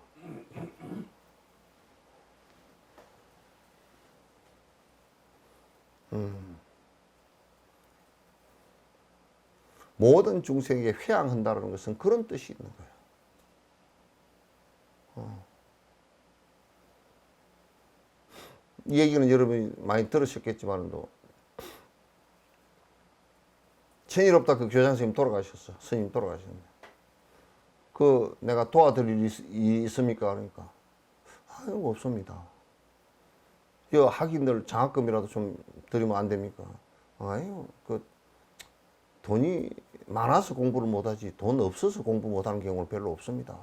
[SPEAKER 1] 모든 중생에게 회양한다는 것은 그런 뜻이 있는 거예요. 이 얘기는 여러분이 많이 들으셨겠지만도, 천일없다 그 교장 선생님 돌아가셨어. 스님 돌아가셨는데, 그 내가 도와드릴 일이 있습니까? 그러니까, 이거 없습니다. 여 학인들 장학금이라도 좀 드리면 안 됩니까? 아유, 그 돈이 많아서 공부를 못하지 돈 없어서 공부 못하는 경우는 별로 없습니다.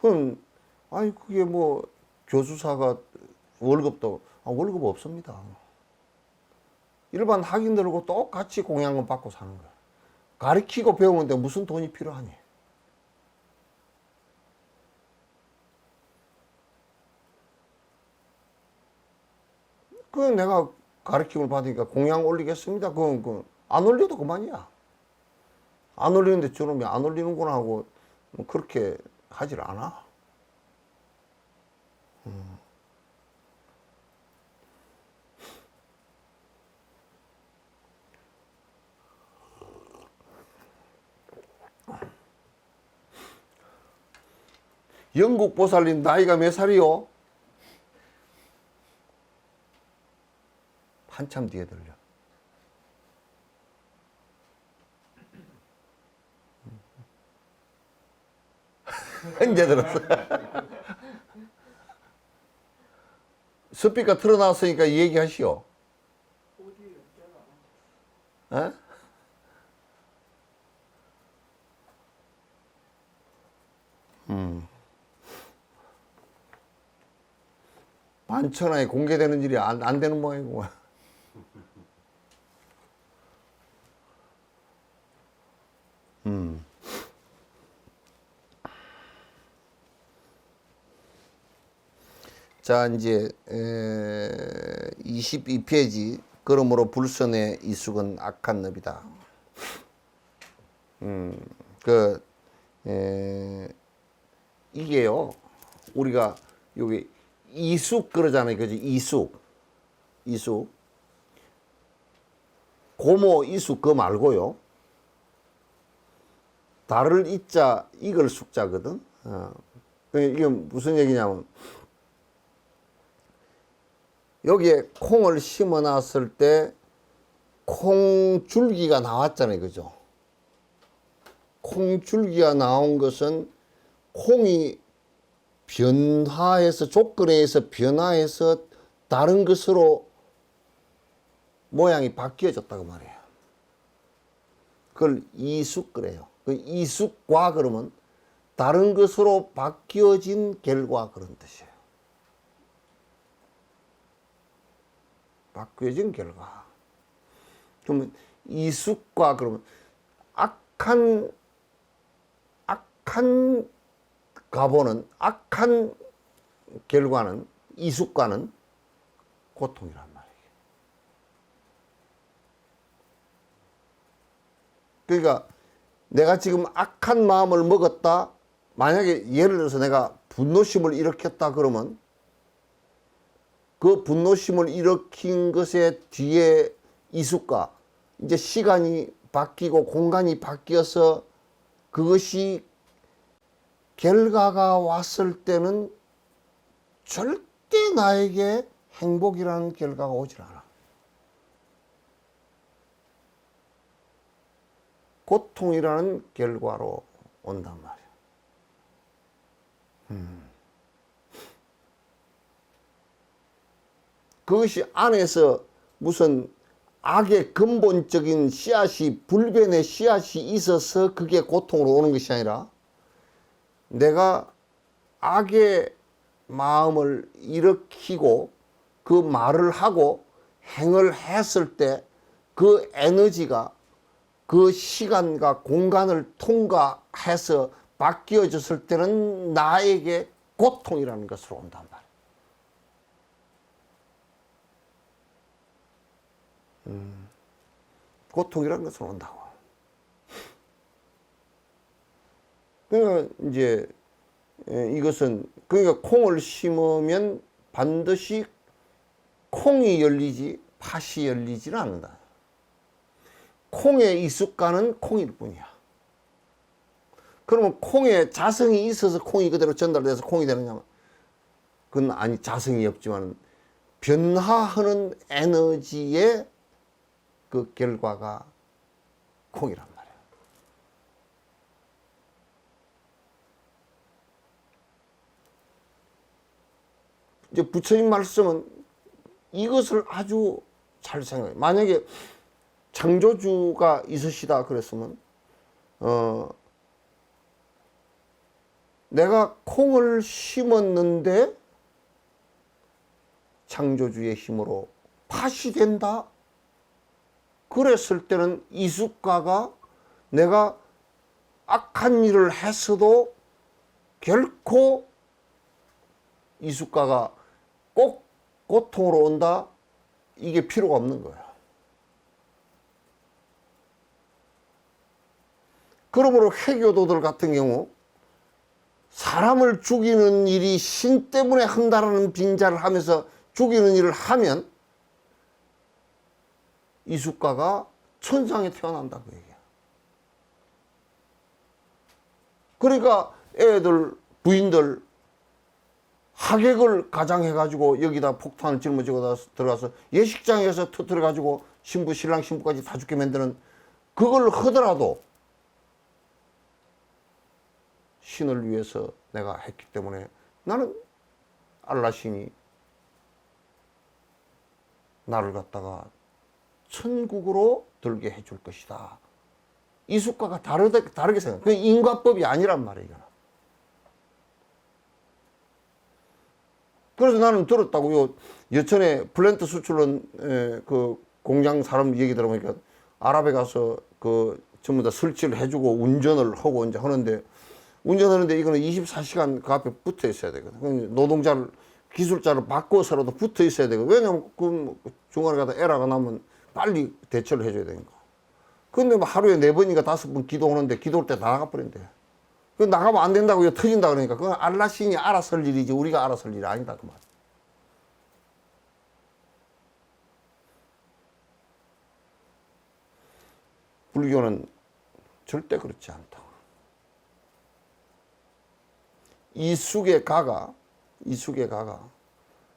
[SPEAKER 1] 그럼 아니 그게 뭐 교수사가 월급도 월급 없습니다. 일반 학인들하고 똑같이 공양금 받고 사는 거야. 가르치고 배우는데 무슨 돈이 필요하니? 그 내가 가르침을 받으니까 공양 올리겠습니다. 그건 안 올려도 그만이야. 안 올리는데 저놈이 안 올리는구나 하고 뭐 그렇게 하질 않아. 영국 보살님 나이가 몇 살이요? 한참 뒤에 들려. 언제 들었어? 스피커 틀어놨으니까 얘기하시오. 어? 만천하에 공개되는 일이 안 되는 모양이구만. 자, 이제 22페이지. 그러므로 불선의 이숙은 악한 업이다. 이게요, 우리가 여기 이숙 그러잖아요. 그지? 이숙. 고모 이숙 그거 말고요. 달을 이자 이걸 숙자거든. 이게 무슨 얘기냐면, 여기에 콩을 심어 놨을 때 콩줄기가 나왔잖아요. 그죠? 콩줄기가 나온 것은 콩이 변화해서, 조건에 의해서 변화해서 다른 것으로 모양이 바뀌어졌다고 말이에요. 그걸 이숙 그래요. 그 이숙과 그러면 다른 것으로 바뀌어진 결과 그런 뜻이에요. 바뀌어진 결과. 그러면 이숙과 그러면 악한 가보는 악한 결과는 이숙과는 고통이란 말이에요. 그러니까 내가 지금 악한 마음을 먹었다. 만약에 예를 들어서 내가 분노심을 일으켰다 그러면 그 분노심을 일으킨 것의 뒤에 이숙과 이제 시간이 바뀌고 공간이 바뀌어서 그것이 결과가 왔을 때는 절대 나에게 행복이라는 결과가 오질 않아. 고통이라는 결과로 온단 말이야. 그것이 안에서 무슨 악의 근본적인 씨앗이, 불변의 씨앗이 있어서 그게 고통으로 오는 것이 아니라 내가 악의 마음을 일으키고 그 말을 하고 행을 했을 때 그 에너지가 그 시간과 공간을 통과해서 바뀌어졌을 때는 나에게 고통이라는 것으로 온단 말이에요. 고통이라는 것으로 온다고. 그러니까 이제 이것은 그러니까 콩을 심으면 반드시 콩이 열리지 팥이 열리지는 않는다. 콩의 이숙과는 콩일 뿐이야. 그러면 콩에 자성이 있어서 콩이 그대로 전달돼서 콩이 되느냐? 그건 아니, 자성이 없지만 변화하는 에너지의 그 결과가 콩이란 말이야. 이제 부처님 말씀은 이것을 아주 잘 생각해. 만약에 창조주가 있으시다 그랬으면 내가 콩을 심었는데 창조주의 힘으로 팥이 된다. 그랬을 때는 이숙과가 내가 악한 일을 했어도 결코 이숙과가 꼭 고통으로 온다. 이게 필요가 없는 거야. 그러므로 회교도들 같은 경우 사람을 죽이는 일이 신 때문에 한다라는 빙자를 하면서 죽이는 일을 하면 이숙과가 천상에 태어난다고 얘기해요. 그러니까 애들, 부인들 하객을 가장해가지고 여기다 폭탄을 짊어지고 들어가서 예식장에서 터뜨려가지고 신부, 신랑, 신부까지 다 죽게 만드는 그걸 하더라도 신을 위해서 내가 했기 때문에 나는 알라신이 나를 갖다가 천국으로 들게 해줄 것이다. 이숙과가 다르게 생각해. 그게 인과법이 아니란 말이에요. 그래서 나는 들었다고요. 여천에 플랜트 수출은 그 공장 사람 얘기 들어보니까 아랍에 가서 그 전부 다 설치를 해주고 운전을 하고 이제 하는데 운전하는데 이거는 24시간 그 앞에 붙어 있어야 되거든. 노동자를, 기술자를 바꿔서라도 붙어 있어야 되거든. 왜냐면 그 중간에 가다 에러가 나면 빨리 대처를 해줘야 되니까. 근데 뭐 하루에 4번인가 5번 기도하는데 기도할 때 다 나가버린대. 그 나가면 안 된다고 이거 터진다 그러니까 그건 알라신이 알아서 할 일이지 우리가 알아서 할 일이 아니다 그 말. 불교는 절대 그렇지 않다. 이숙의 가가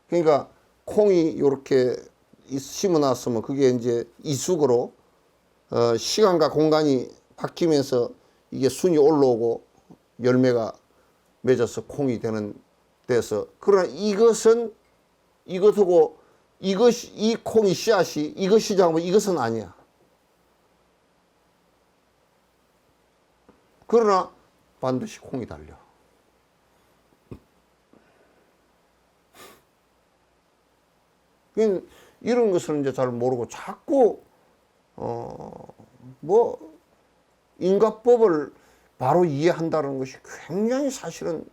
[SPEAKER 1] 그러니까 콩이 요렇게 심어놨으면 그게 이제 이숙으로 시간과 공간이 바뀌면서 이게 순이 올라오고 열매가 맺어서 콩이 되는 데서 그러나 이것은 이것하고 이것이 이 콩이 씨앗이 이것이자 하면 이것은 아니야. 그러나 반드시 콩이 달려. 이런 것을 이제 잘 모르고 자꾸 뭐 인과법을 바로 이해한다는 것이 굉장히 사실은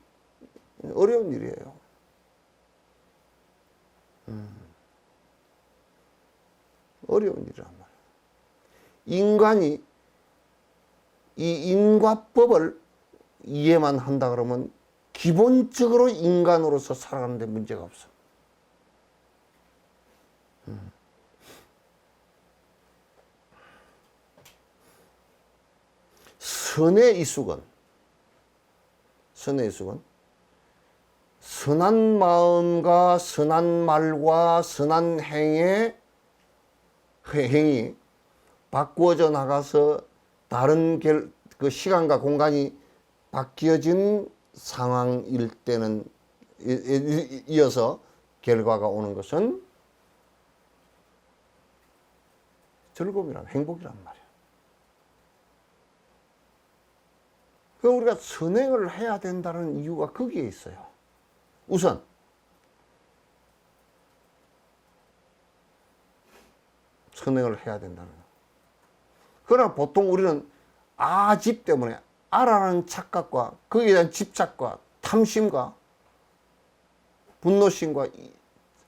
[SPEAKER 1] 어려운 일이에요. 어려운 일이란 말이에요. 인간이 이 인과법을 이해만 한다 그러면 기본적으로 인간으로서 살아가는 데 문제가 없어. 선의 이수건, 선한 마음과 선한 말과 선한 행위 바꾸어져 나가서 다른 그 시간과 공간이 바뀌어진 상황일 때는 이어서 결과가 오는 것은 즐거움이란 행복이란 말이야. 그 우리가 선행을 해야 된다는 이유가 거기에 있어요. 우선 선행을 해야 된다는 거. 그러나 보통 우리는 아집 때문에 아라는 착각과 거기에 대한 집착과 탐심과 분노심과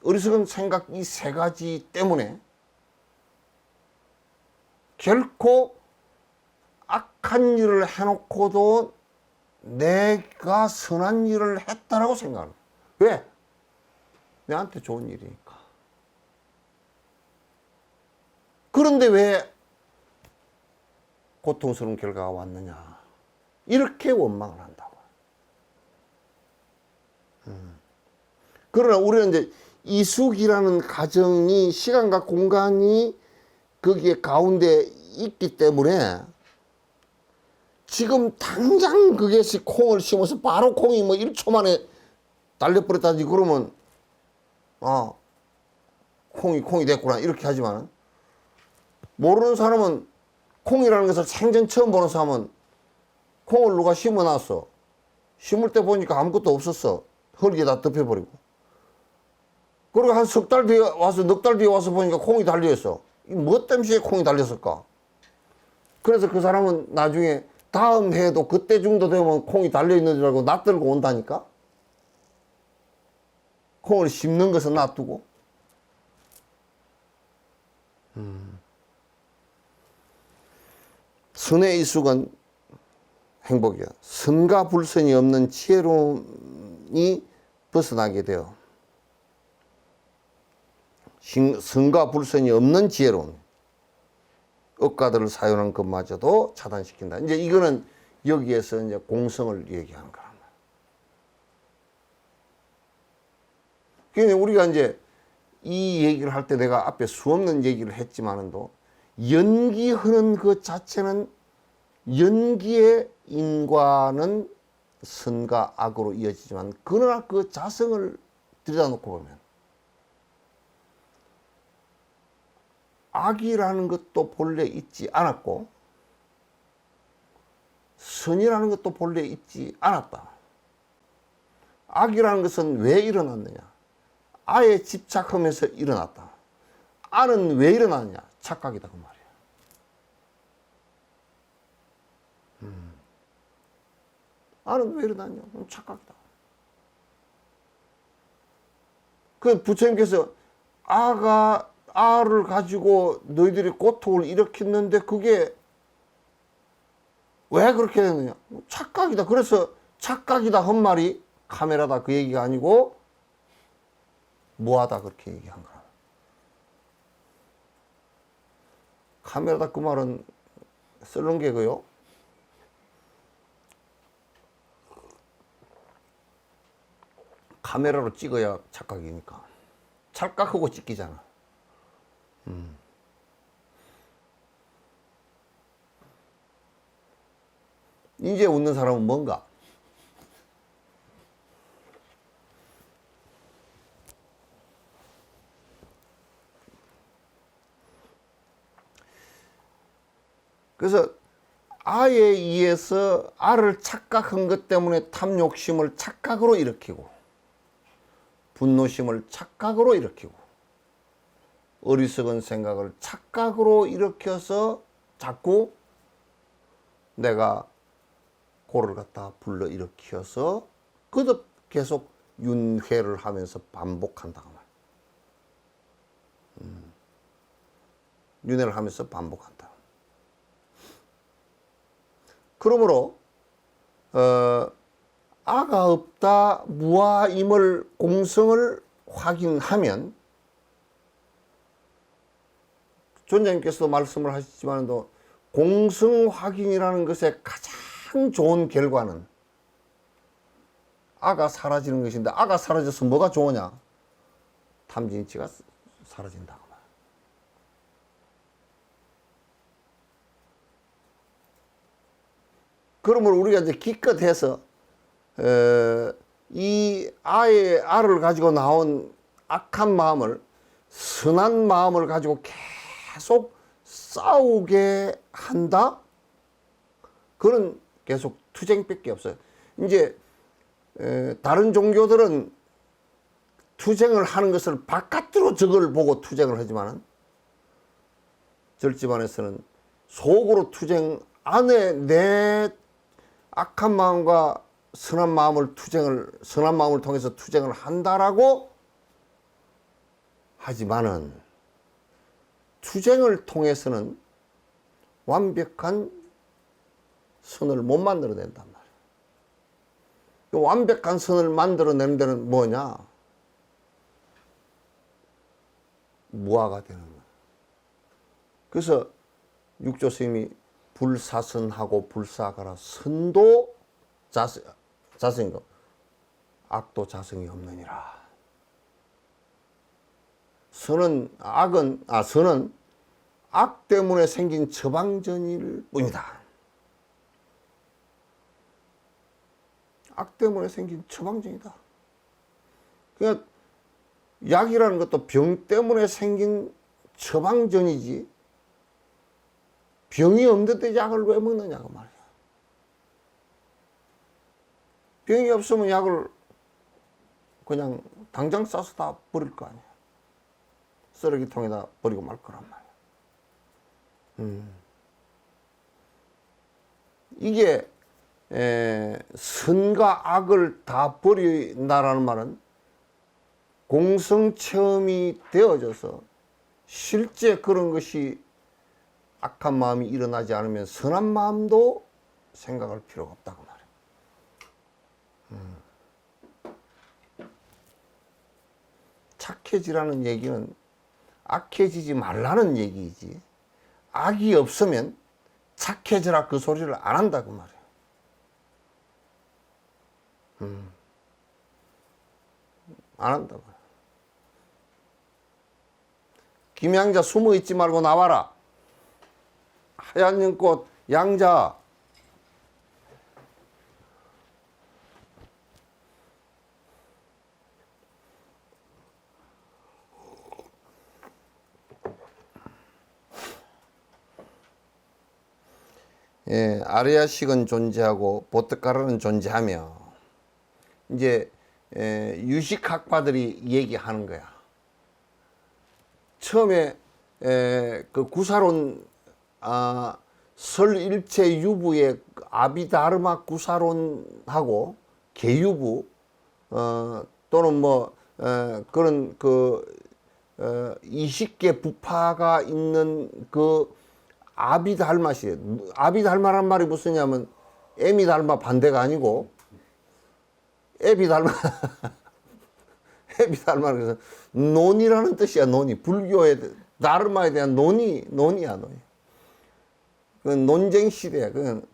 [SPEAKER 1] 어리석은 생각 이 세 가지 때문에 결코 악한 일을 해놓고도 내가 선한 일을 했다라고 생각합니다. 왜? 내한테 좋은 일이니까. 그런데 왜 고통스러운 결과가 왔느냐. 이렇게 원망을 한다고. 그러나 우리는 이제 이숙이라는 가정이 시간과 공간이 거기에 가운데 있기 때문에 지금 당장 그것이 콩을 심어서 바로 콩이 뭐 1초 만에 달려버렸다지 그러면 콩이 됐구나 이렇게 하지만 모르는 사람은 콩이라는 것을 생전 처음 보는 사람은 콩을 누가 심어놨어. 심을 때 보니까 아무것도 없었어. 흙이 다 덮여버리고. 그리고 한 석 달 뒤에 와서 넉 달 뒤에 와서 보니까 콩이 달려있어. 뭐 때문에 콩이 달렸을까? 그래서 그 사람은 나중에 다음 해에도 그때 정도 되면 콩이 달려있는 줄 알고 놔들고 온다니까? 콩을 심는 것은 놔두고. 선의 이숙은 행복이야. 선과 불선이 없는 지혜로움이 벗어나게 돼요. 선과 불선이 없는 지혜로움. 억가들을 사용하는 것마저도 차단시킨다. 이제 이거는 여기에서 이제 공성을 얘기하는 거란 말이야. 그러니까 우리가 이제 이 얘기를 할 때 내가 앞에 수없는 얘기를 했지만은도 연기하는 그 자체는 연기의 인과는 선과 악으로 이어지지만 그러나 그 자성을 들여다놓고 보면 악이라는 것도 본래 있지 않았고 선이라는 것도 본래 있지 않았다. 악이라는 것은 왜 일어났느냐? 아에 집착하면서 일어났다. 아는 왜 일어났느냐? 착각이다 그 말이야. 아는 왜 일어났냐? 착각이다. 그 부처님께서 아를 가지고 너희들이 고통을 일으켰는데 그게 왜 그렇게 됐느냐? 착각이다. 그래서 착각이다 한 말이 카메라다 그 얘기가 아니고 무하다 그렇게 얘기한 거야. 카메라다 그 말은 썰는 게고요. 카메라로 찍어야 착각이니까. 착각하고 찍히잖아. 이제 웃는 사람은 뭔가? 그래서 아에 의해서 아를 착각한 것 때문에 탐욕심을 착각으로 일으키고 분노심을 착각으로 일으키고 어리석은 생각을 착각으로 일으켜서 자꾸 내가 고를 갖다 불러 일으켜서 그도 계속 윤회를 하면서 반복한다. 윤회를 하면서 반복한다. 그러므로 아가 없다 무아임을 공성을 확인하면 존자님께서도 말씀을 하시지만도 공성 확인이라는 것의 가장 좋은 결과는 아가 사라지는 것인데, 아가 사라져서 뭐가 좋으냐? 탐진치가 사라진다. 그러므로 우리가 이제 기껏해서 이 알을 가지고 나온 악한 마음을, 선한 마음을 가지고 계속 싸우게 한다? 그런 계속 투쟁밖에 없어요. 이제 다른 종교들은 투쟁을 하는 것을 바깥으로 적을 보고 투쟁을 하지만은 절집안에서는 속으로 투쟁 안에 내 악한 마음과 선한 마음을 선한 마음을 통해서 투쟁을 한다라고 하지만은 투쟁을 통해서는 완벽한 선을 못 만들어낸단 말이에요. 이 완벽한 선을 만들어내는 데는 뭐냐? 무아가 되는 거예요. 그래서 육조 스님이 불사선하고 불사가라. 선도 자성이고 악도 자성이 없느니라. 선은 악 때문에 생긴 처방전일 뿐이다. 악 때문에 생긴 처방전이다. 그러니까 약이라는 것도 병 때문에 생긴 처방전이지, 병이 없는데 약을 왜 먹느냐고 말이야. 병이 없으면 약을 그냥 당장 싸서 다 버릴 거 아니야. 쓰레기통에다 버리고 말 거란 말이야. 이게 선과 악을 다 버린다라는 말은 공성체험이 되어져서 실제 그런 것이 악한 마음이 일어나지 않으면 선한 마음도 생각할 필요가 없다고 말이에요. 착해지라는 얘기는 악해지지 말라는 얘기이지, 악이 없으면 착해져라 그 소리를 안 한다고 말이에요. 안 한다고. 김양자 숨어 있지 말고 나와라. 하얀 연꽃 양자. 예, 아리아식은 존재하고 보트가라는 존재하며, 이제 유식학파들이 얘기하는 거야. 처음에 그 구사론, 설일체 유부의 아비다르마 구사론하고 개유부, 또는 뭐 그런 그 20개 부파가 있는 그 아비달마시에요. 아비달마란 말이 무슨냐면 에미달마 반대가 아니고 에비달마 에비달마. 그래서 논이라는 뜻이야. 논이, 불교의 다르마에 대한 논이야. 그 논쟁 시대야. 그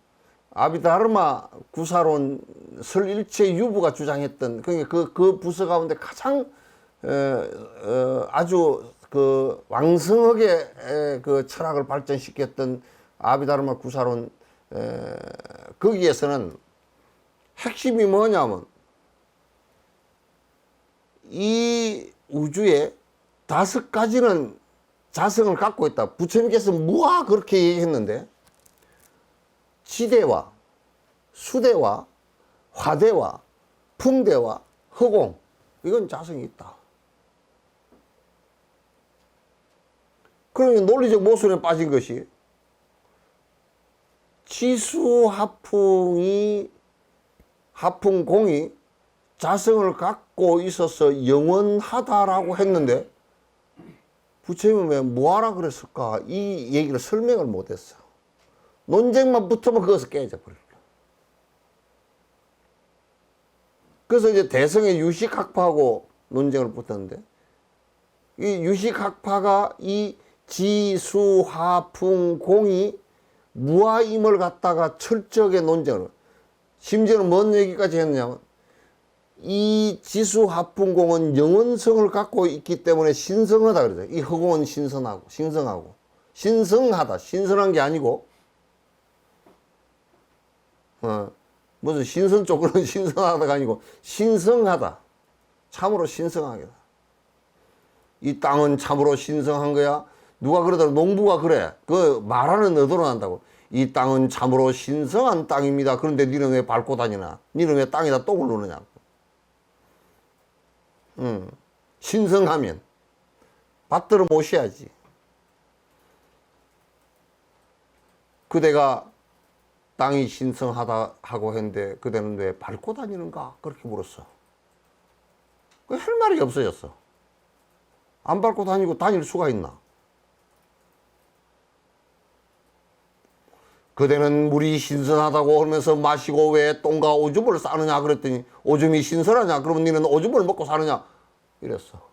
[SPEAKER 1] 아비다르마 구사론 설일체 유부가 주장했던, 그러니까 그 부서 가운데 가장 아주 그 왕성하게 그 철학을 발전시켰던 아비다르마 구사론, 거기에서는 핵심이 뭐냐면 이 우주에 5가지는 자성을 갖고 있다. 부처님께서 무아 그렇게 얘기했는데, 지대와 수대와 화대와 풍대와 허공, 이건 자성이 있다. 그러면 논리적 모순에 빠진 것이 하풍공이 자성을 갖고 있어서 영원하다라고 했는데 부처님은 왜 뭐하라 그랬을까? 이 얘기를 설명을 못했어. 논쟁만 붙으면 그것을 깨져버려. 그래서 이제 대성의 유식학파하고 논쟁을 붙었는데 이 유식학파가 이 지수화풍공이 무아임을 갖다가 철저하게 논쟁을, 심지어는 뭔 얘기까지 했느냐면 이 지수화풍공은 영원성을 갖고 있기 때문에 신성하다 그러죠. 이 허공은 신성하고 신성하다, 신선한 게 아니고 무슨 신선 쪽으로는 신성하다가 아니고 신성하다, 참으로 신성하다. 이 땅은 참으로 신성한 거야. 누가 그러더라도 농부가 그래. 그 말하는 의도로 한다고. 이 땅은 참으로 신성한 땅입니다. 그런데 니는 왜 밟고 다니나? 니는 왜 땅에다 똥을 누느냐고. 신성하면 받들어 모셔야지. 그대가 땅이 신성하다 하고 했는데 그대는 왜 밟고 다니는가? 그렇게 물었어. 할 말이 없어졌어. 안 밟고 다니고 다닐 수가 있나? 그대는 물이 신선하다고 하면서 마시고 왜 똥과 오줌을 싸느냐 그랬더니 오줌이 신선하냐? 그러면 너는 오줌을 먹고 사느냐? 이랬어.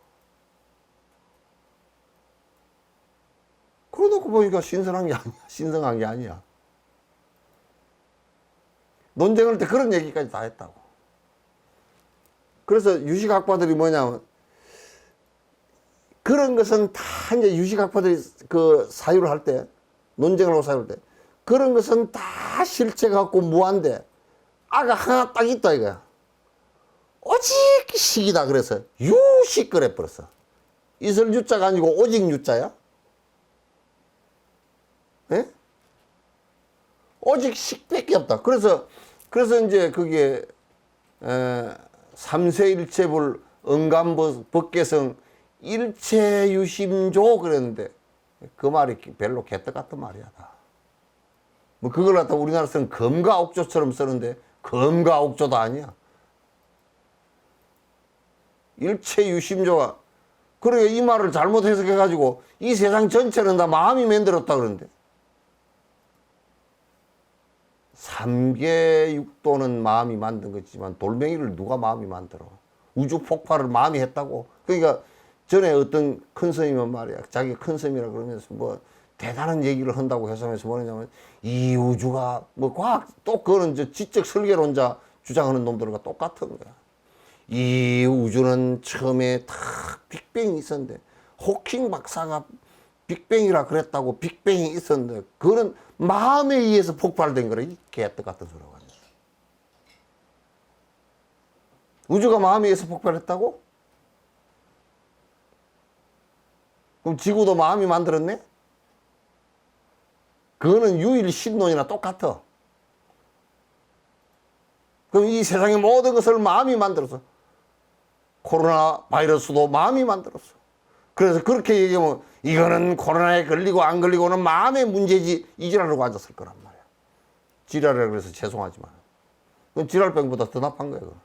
[SPEAKER 1] 그러놓고 보니까 신선한 게 아니야. 신성한 게 아니야. 논쟁할 때 그런 얘기까지 다 했다고. 그래서 유식학파들이 뭐냐면 그런 것은 다 이제 유식학파들이 그 사유를 할 때, 논쟁을 하고 사유를 할 때 그런 것은 다 실체 갖고 무한데 아가 하나 딱 있다 이거야. 오직 식이다 그래서 유식 그래 버렸어. 있을 유자가 아니고 오직 유자야. 예? 오직 식밖에 없다. 그래서 이제 그게 삼세일체불 응감법계성 일체유심조 그랬는데 그 말이 별로 개떡 같은 말이야. 뭐 그걸 갖다 우리나라에서는 검가옥조처럼 쓰는데 검가옥조도 아니야. 일체유심조가 그러니까 이 말을 잘못 해석해가지고 이 세상 전체는 다 마음이 만들었다 그러는데 삼계육도는 마음이 만든 거지만 돌멩이를 누가 마음이 만들어? 우주 폭발을 마음이 했다고. 그러니까 전에 어떤 큰 스님은 말이야. 자기 큰 스님이라 그러면서 뭐 대단한 얘기를 한다고 해석해서 뭐냐면 이 우주가 뭐 과학 또 그거는 저 지적 설계론자 주장하는 놈들과 똑같은 거야. 이 우주는 처음에 다 빅뱅이 있었는데 호킹 박사가 빅뱅이라 그랬다고 빅뱅이 있었는데 그거는 마음에 의해서 폭발된 거라. 이 개떡 같은 소리가. 우주가 마음에 의해서 폭발했다고? 그럼 지구도 마음이 만들었네? 그거는 유일 신론이나 똑같아. 그럼 이 세상의 모든 것을 마음이 만들었어. 코로나 바이러스도 마음이 만들었어. 그래서 그렇게 얘기하면 이거는 코로나에 걸리고 안 걸리고는 마음의 문제지 이지랄하고 앉았을 거란 말이야. 지랄이라 그래서 죄송하지만. 그건 지랄병보다 더 나쁜 거야. 그건.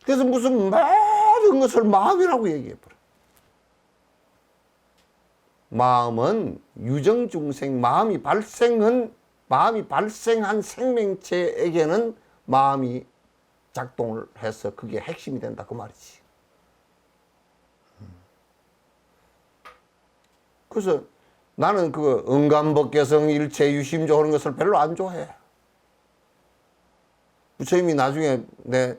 [SPEAKER 1] 그래서 무슨 모든 것을 마음이라고 얘기해버려. 마음은 유정중생, 마음이 발생한 생명체에게는 마음이 작동을 해서 그게 핵심이 된다 그 말이지. 그래서 나는 그 응감법계성 일체유심조 하는 것을 별로 안 좋아해. 부처님이 나중에 내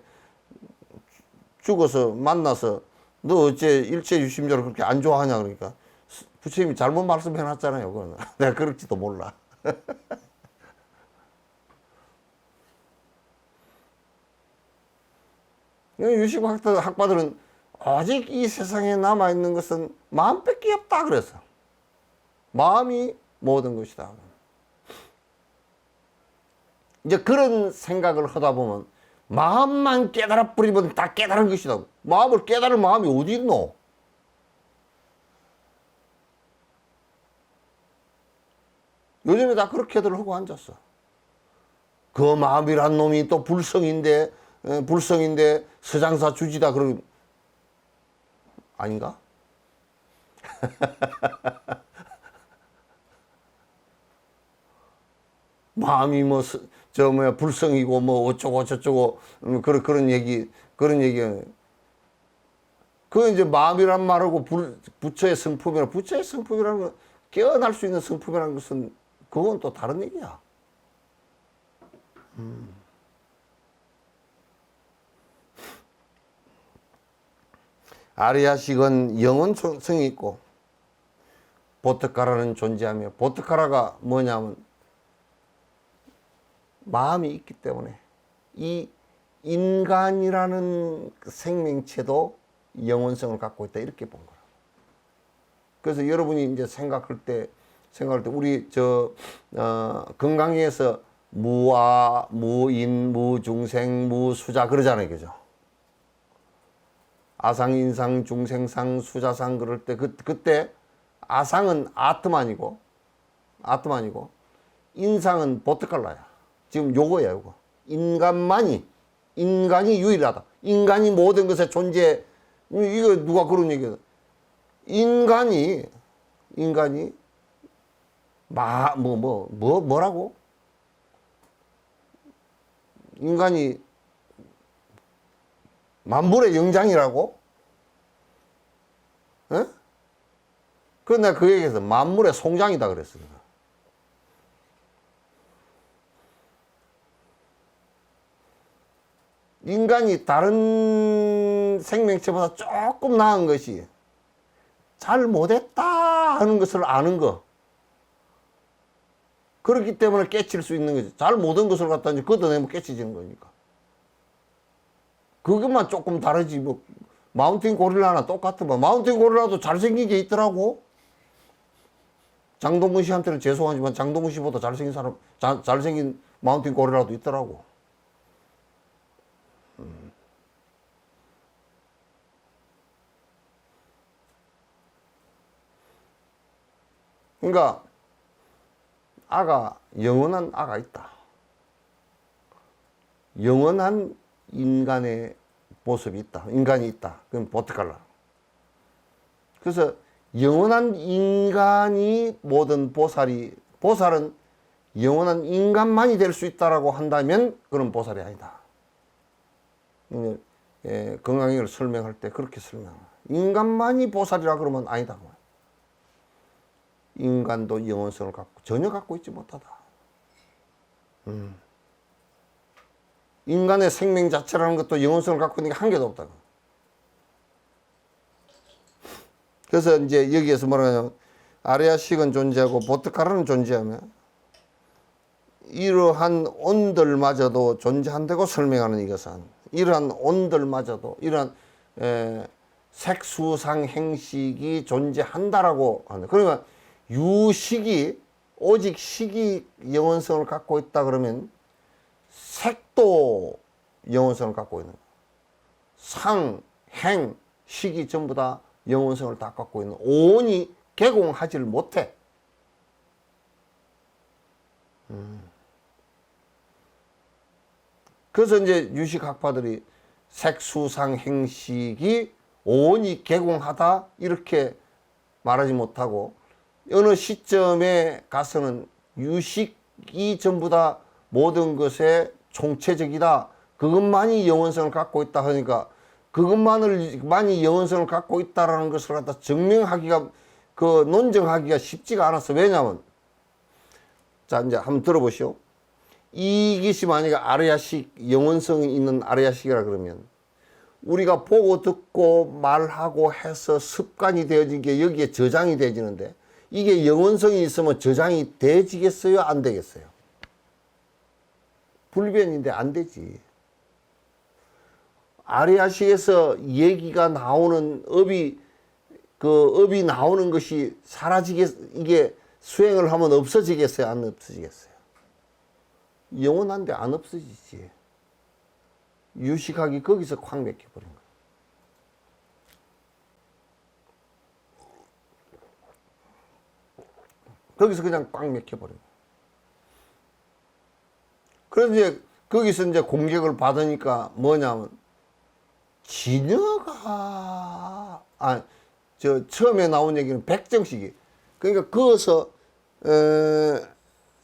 [SPEAKER 1] 죽어서 만나서 너 어째 일체유심조를 그렇게 안 좋아하냐 그러니까 부처님이 잘못 말씀해 놨잖아요. 그거는. 내가 그럴지도 몰라. 유식학파들은 오직 이 세상에 남아있는 것은 마음밖에 없다 그랬어. 마음이 모든 것이다. 이제 그런 생각을 하다 보면 마음만 깨달아 버리면 다 깨달은 것이다. 마음을 깨달을 마음이 어디 있노? 요즘에 다 그렇게들 하고 앉았어. 그 마음이란 놈이 또 불성인데 서장사 주지다 그런 아닌가? 마음이 뭐 불성이고 뭐 어쩌고 저쩌고 그런 얘기 그 이제 마음이란 말하고 부처의 성품이라는 건 깨어날 수 있는 성품이라는 것은 그건 또 다른 얘기야. 아리야식은 영혼성이 있고 보트카라는 존재하며, 보트카라가 뭐냐면 마음이 있기 때문에 이 인간이라는 생명체도 영혼성을 갖고 있다, 이렇게 본 거라. 그래서 여러분이 이제 생각할 때 우리 건강에서 무아, 무인, 무중생, 무수자 그러잖아요, 그죠? 아상, 인상, 중생상, 수자상 그럴 때 그때 아상은 아트만이고 인상은 보트칼라야. 지금 요거야, 요거. 인간이 유일하다. 인간이 모든 것에 존재. 이거 누가 그런 얘기야? 인간이 뭐라고? 인간이 만물의 영장이라고? 에? 그래서 내가 그 얘기해서 만물의 송장이다 그랬어. 인간이 다른 생명체보다 조금 나은 것이 잘 못했다 하는 것을 아는 거. 그렇기 때문에 깨칠 수 있는 거지. 잘 못한 것을 갖다 이제 걷어내면 깨치지는 거니까. 그것만 조금 다르지. 뭐 마운틴 고릴라나 똑같으면 마운틴 고릴라도 잘생긴 게 있더라고. 장동건 씨한테는 죄송하지만 장동건 씨보다 잘생긴 사람, 잘생긴 마운틴 고릴라도 있더라고. 그러니까 영원한 아가 있다. 영원한 인간의 모습이 있다. 인간이 있다. 그건 보트칼라. 그래서 영원한 인간이 모든 보살은 영원한 인간만이 될 수 있다라고 한다면 그런 보살이 아니다. 건강을 설명할 때 그렇게 설명해. 인간만이 보살이라 그러면 아니다. 인간도 영혼성을 전혀 갖고 있지 못하다. 인간의 생명 자체라는 것도 영혼성을 갖고 있는 게 한 개도 없다. 그래서 이제 여기에서 뭐라냐면 아리야식은 존재하고 보트카라는 존재하며 이러한 온들마저도 존재한다고 설명하는 이것은 이러한 온들마저도 이러한 색수상 행식이 존재한다라고 한다. 그러면 유식이 오직 식이 영혼성을 갖고 있다 그러면 색도 영혼성을 갖고 있는 거야. 상, 행, 식이 전부 다 영혼성을 다 갖고 있는 오온이 개공하지를 못해. 그래서 이제 유식학파들이 색수상 행식이 오온이 개공하다 이렇게 말하지 못하고 어느 시점에 가서는 유식이 전부 다 모든 것에 총체적이다. 그것만이 영혼성을 갖고 있다 하니까 그것만이 영혼성을 갖고 있다라는 것을 갖다 증명하기가 논증하기가 쉽지가 않았어. 왜냐하면 자 이제 한번 들어보시오. 이것이 만약에 아리야식 영혼성이 있는 아리야식이라 그러면 우리가 보고 듣고 말하고 해서 습관이 되어진 게 여기에 저장이 되어지는데 이게 영혼성이 있으면 저장이 되지겠어요? 안 되겠어요? 불변인데 안 되지. 아리야식에서 얘기가 나오는 업이 나오는 것이 이게 수행을 하면 없어지겠어요? 안 없어지겠어요? 영원한데 안 없어지지. 유식학이 거기서 콱 맥혀버린 거예요. 거기서 그냥 꽉 막혀버린 거예요. 그래서 이제 거기서 이제 공격을 받으니까 뭐냐면 진여가 처음에 나온 얘기는 백정식이 그러니까 거기서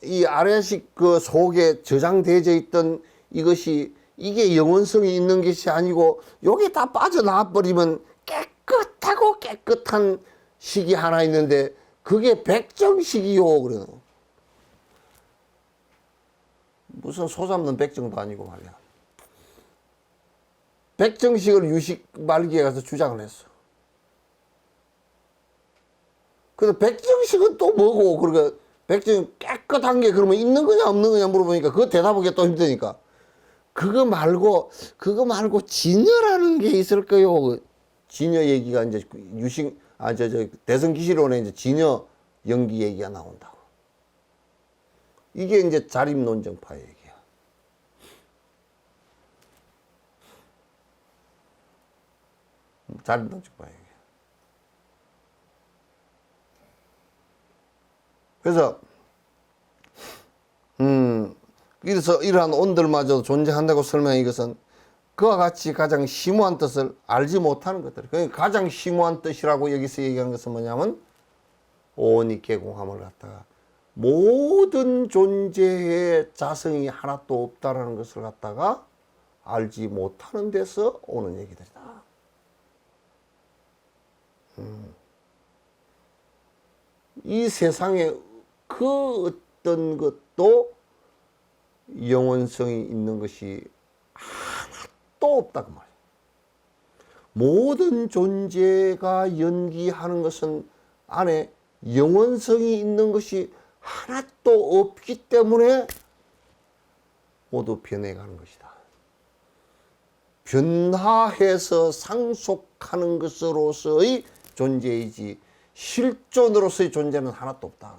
[SPEAKER 1] 이 아래식 그 속에 저장되어 있던 이것이 이게 영원성이 있는 것이 아니고 요게 다 빠져나와 버리면 깨끗하고 깨끗한 식이 하나 있는데 그게 백정식이요. 그래요. 무슨 소 잡는 백정도 아니고 말이야. 백정식을 유식 말기에 가서 주장을 했어. 그래서 백정식은 또 뭐고, 그러니까 백정이 깨끗한 게 그러면 있는 거냐 없는 거냐 물어보니까 그거 대답하기가 또 힘드니까. 그거 말고 진여라는 게 있을 거요. 진여 얘기가 이제 유식, 대성기시론에 이제 진여 연기 얘기가 나온다고. 이게 이제 자립논정파 얘기야. 자립논정파 얘기야. 그래서 이러한 온들마저 존재한다고 설명한 이것은 그와 같이 가장 심오한 뜻을 알지 못하는 것들. 그러니까 가장 심오한 뜻이라고 여기서 얘기하는 것은 뭐냐면 오온이 개공함을 갖다가 모든 존재의 자성이 하나도 없다라는 것을 갖다가 알지 못하는 데서 오는 얘기들이다. 이 세상에 그 어떤 것도 영원성이 있는 것이 하나도 없다 그 말이에요. 모든 존재가 연기하는 것은 안에 영원성이 있는 것이 하나도 없기 때문에 모두 변해가는 것이다. 변화해서 상속하는 것으로서의 존재이지 실존으로서의 존재는 하나도 없다.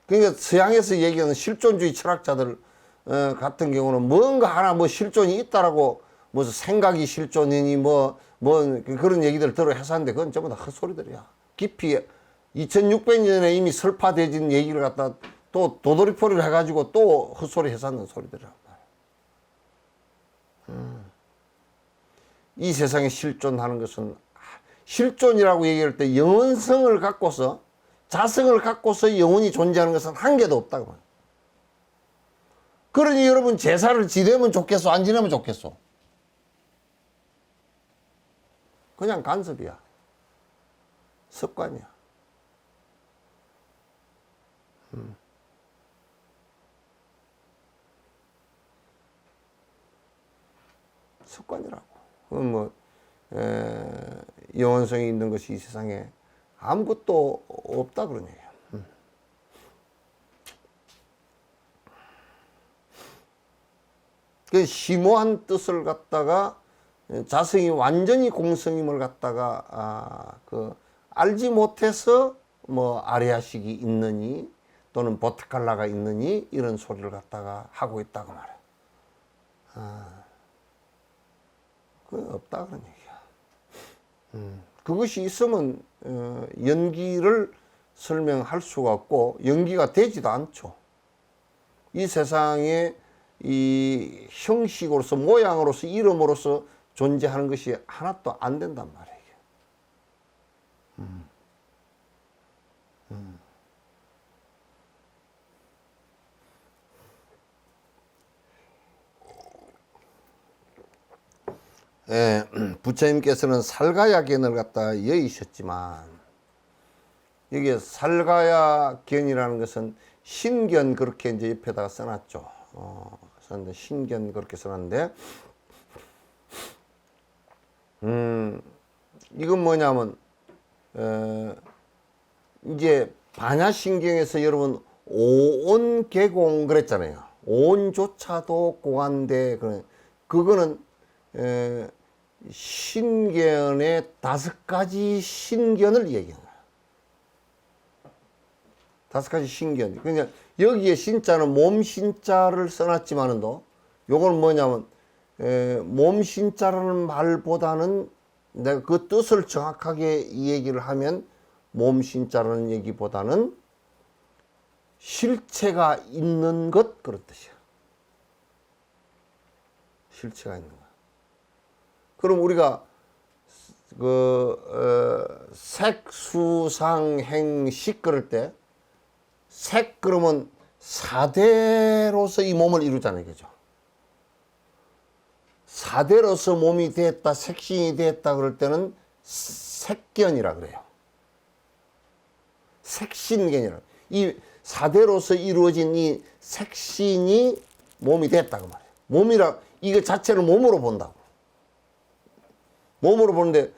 [SPEAKER 1] 그러니까 서양에서 얘기하는 실존주의 철학자들 같은 경우는 뭔가 하나 뭐 실존이 있다라고 무슨 생각이 실존이니 뭐 그런 얘기들 들어 해서하는데 그건 전부 다 헛소리들이야. 깊이 2600년에 이미 설파되진 얘기를 갖다 또 도돌이포리를 해가지고 또 헛소리 해서하는 소리들이란 말이야. 이 세상에 실존하는 것은 실존이라고 얘기할 때 영원성을 갖고서 자성을 갖고서 영원히 존재하는 것은 한 개도 없다고 말이야. 그러니 여러분 제사를 지내면 좋겠어 안 지내면 좋겠어? 그냥 간섭이야. 습관이야. 습관이라고. 그건 뭐 영원성이 있는 것이 이 세상에 아무것도 없다 그런 얘기야. 그 심오한 뜻을 갖다가 자성이 완전히 공성임을 갖다가 알지 못해서 뭐 아레아식이 있느니 또는 보트칼라가 있느니 이런 소리를 갖다가 하고 있다고 말해. 그 없다 그런 얘기야. 그것이 있으면 연기를 설명할 수가 없고 연기가 되지도 않죠. 이 세상에 이 형식으로서 모양으로서 이름으로서 존재하는 것이 하나도 안 된단 말이에요. 부처님께서는 살가야견을 갖다 여의셨지만 여기에 살가야견이라는 것은 신견 그렇게 이제 옆에다가 써놨죠. 썼는데 신견 그렇게 써놨는데 이건 뭐냐면 이제 반야신경에서 여러분 오온개공 그랬잖아요. 오온조차도 공한데 그거는 신견의 5가지 신견을 얘기하는 거야. 5가지 신견. 그러니까 여기에 신자는 몸 신자를 써놨지만은도 요거는 뭐냐면 몸신자라는 말보다는 내가 그 뜻을 정확하게 이 얘기를 하면 몸신자라는 얘기보다는 실체가 있는 것 그런 뜻이야. 실체가 있는 거야. 그럼 우리가 색수상행식 그럴 때 색 그러면 사대로서 이 몸을 이루잖아요. 그죠? 사대로서 몸이 됐다, 색신이 됐다 그럴 때는 색견이라 그래요. 색신견이라. 이 사대로서 이루어진 이 색신이 몸이 됐다고 말이에요. 몸이라, 이거 자체를 몸으로 본다고. 몸으로 보는데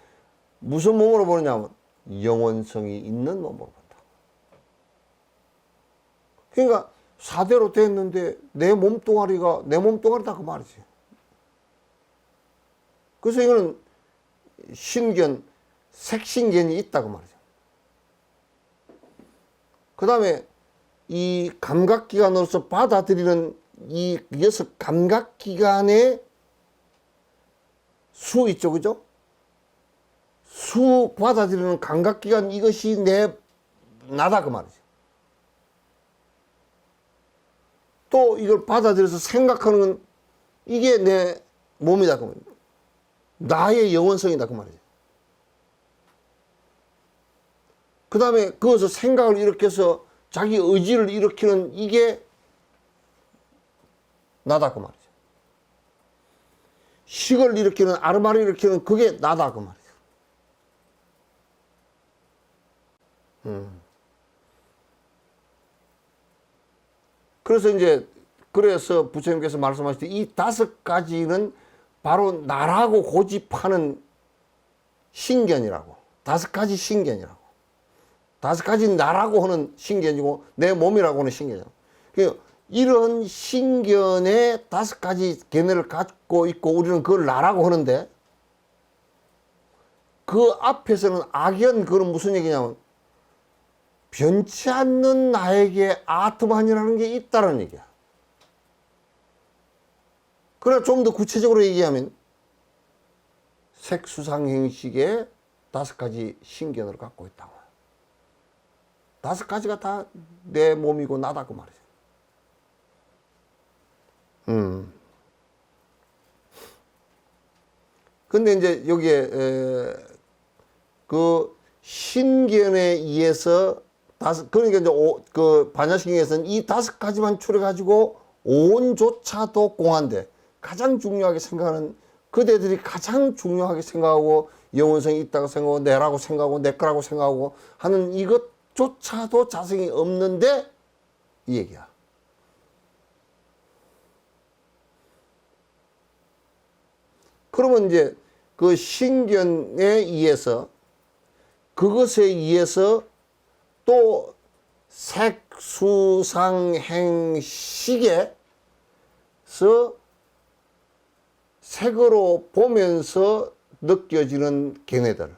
[SPEAKER 1] 무슨 몸으로 보느냐면 영원성이 있는 몸으로 본다. 그러니까 사대로 됐는데 내 몸뚱아리다 그 말이지. 그래서 이거는 신견, 색신견이 있다고 말이죠. 그 다음에 이 감각기관으로서 받아들이는 이 여섯 감각기관의 수 있죠, 그죠? 수 받아들이는 감각기관 이것이 나다 그 말이죠. 또 이걸 받아들여서 생각하는 건 이게 내 몸이다 그 말이죠. 나의 영원성이다 그 말이죠. 그 다음에 그것을 생각을 일으켜서 자기 의지를 일으키는 이게 나다 그 말이죠. 식을 일으키는 아르마를 일으키는 그게 나다 그 말이죠. 그래서 그래서 부처님께서 말씀하실 때 이 다섯 가지는 바로 나라고 고집하는 신견이라고. 다섯 가지 신견이라고. 다섯 가지 나라고 하는 신견이고 내 몸이라고 하는 신견이라고. 그러니까 이런 신견의 다섯 가지 견해를 갖고 있고 우리는 그걸 나라고 하는데 그 앞에서는 악연, 그건 무슨 얘기냐면 변치 않는 나에게 아트만이라는 게 있다는 얘기야. 그러나 좀 더 구체적으로 얘기하면 색수상행식의 다섯 가지 신견을 갖고 있다고. 다섯 가지가 다 내 몸이고 나다 그 말이죠. 근데 이제 여기에 그 신견에 의해서 그러니까 이제 그 반야신경에서는 이 다섯 가지만 추려 가지고 오온조차도 공한데 가장 중요하게 생각하는 그대들이 가장 중요하게 생각하고 영원성이 있다고 생각하고 내라고 생각하고 내 거라고 생각하고 하는 이것조차도 자성이 없는데 이 얘기야. 그러면 이제 그 신견에 의해서 그것에 의해서 또 색수상행식에서 색으로 보면서 느껴지는 견해들.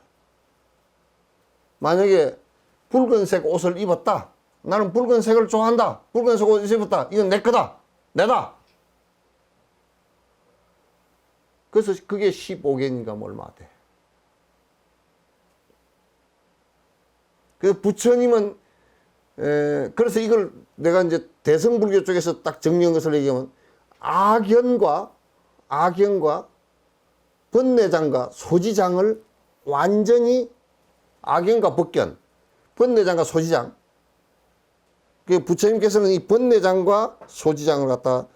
[SPEAKER 1] 만약에 붉은색 옷을 입었다. 나는 붉은색을 좋아한다. 붉은색 옷을 입었다. 이건 내 거다. 내다. 그래서 그게 15견인가 뭐 얼마 돼. 그 부처님은 그래서 이걸 내가 이제 대승불교 쪽에서 딱 정리한 것을 얘기하면 악연과 번뇌장과 소지장을 완전히 악연과 법견, 번뇌장과 소지장. 그 부처님께서는 이 번뇌장과 소지장을 갖다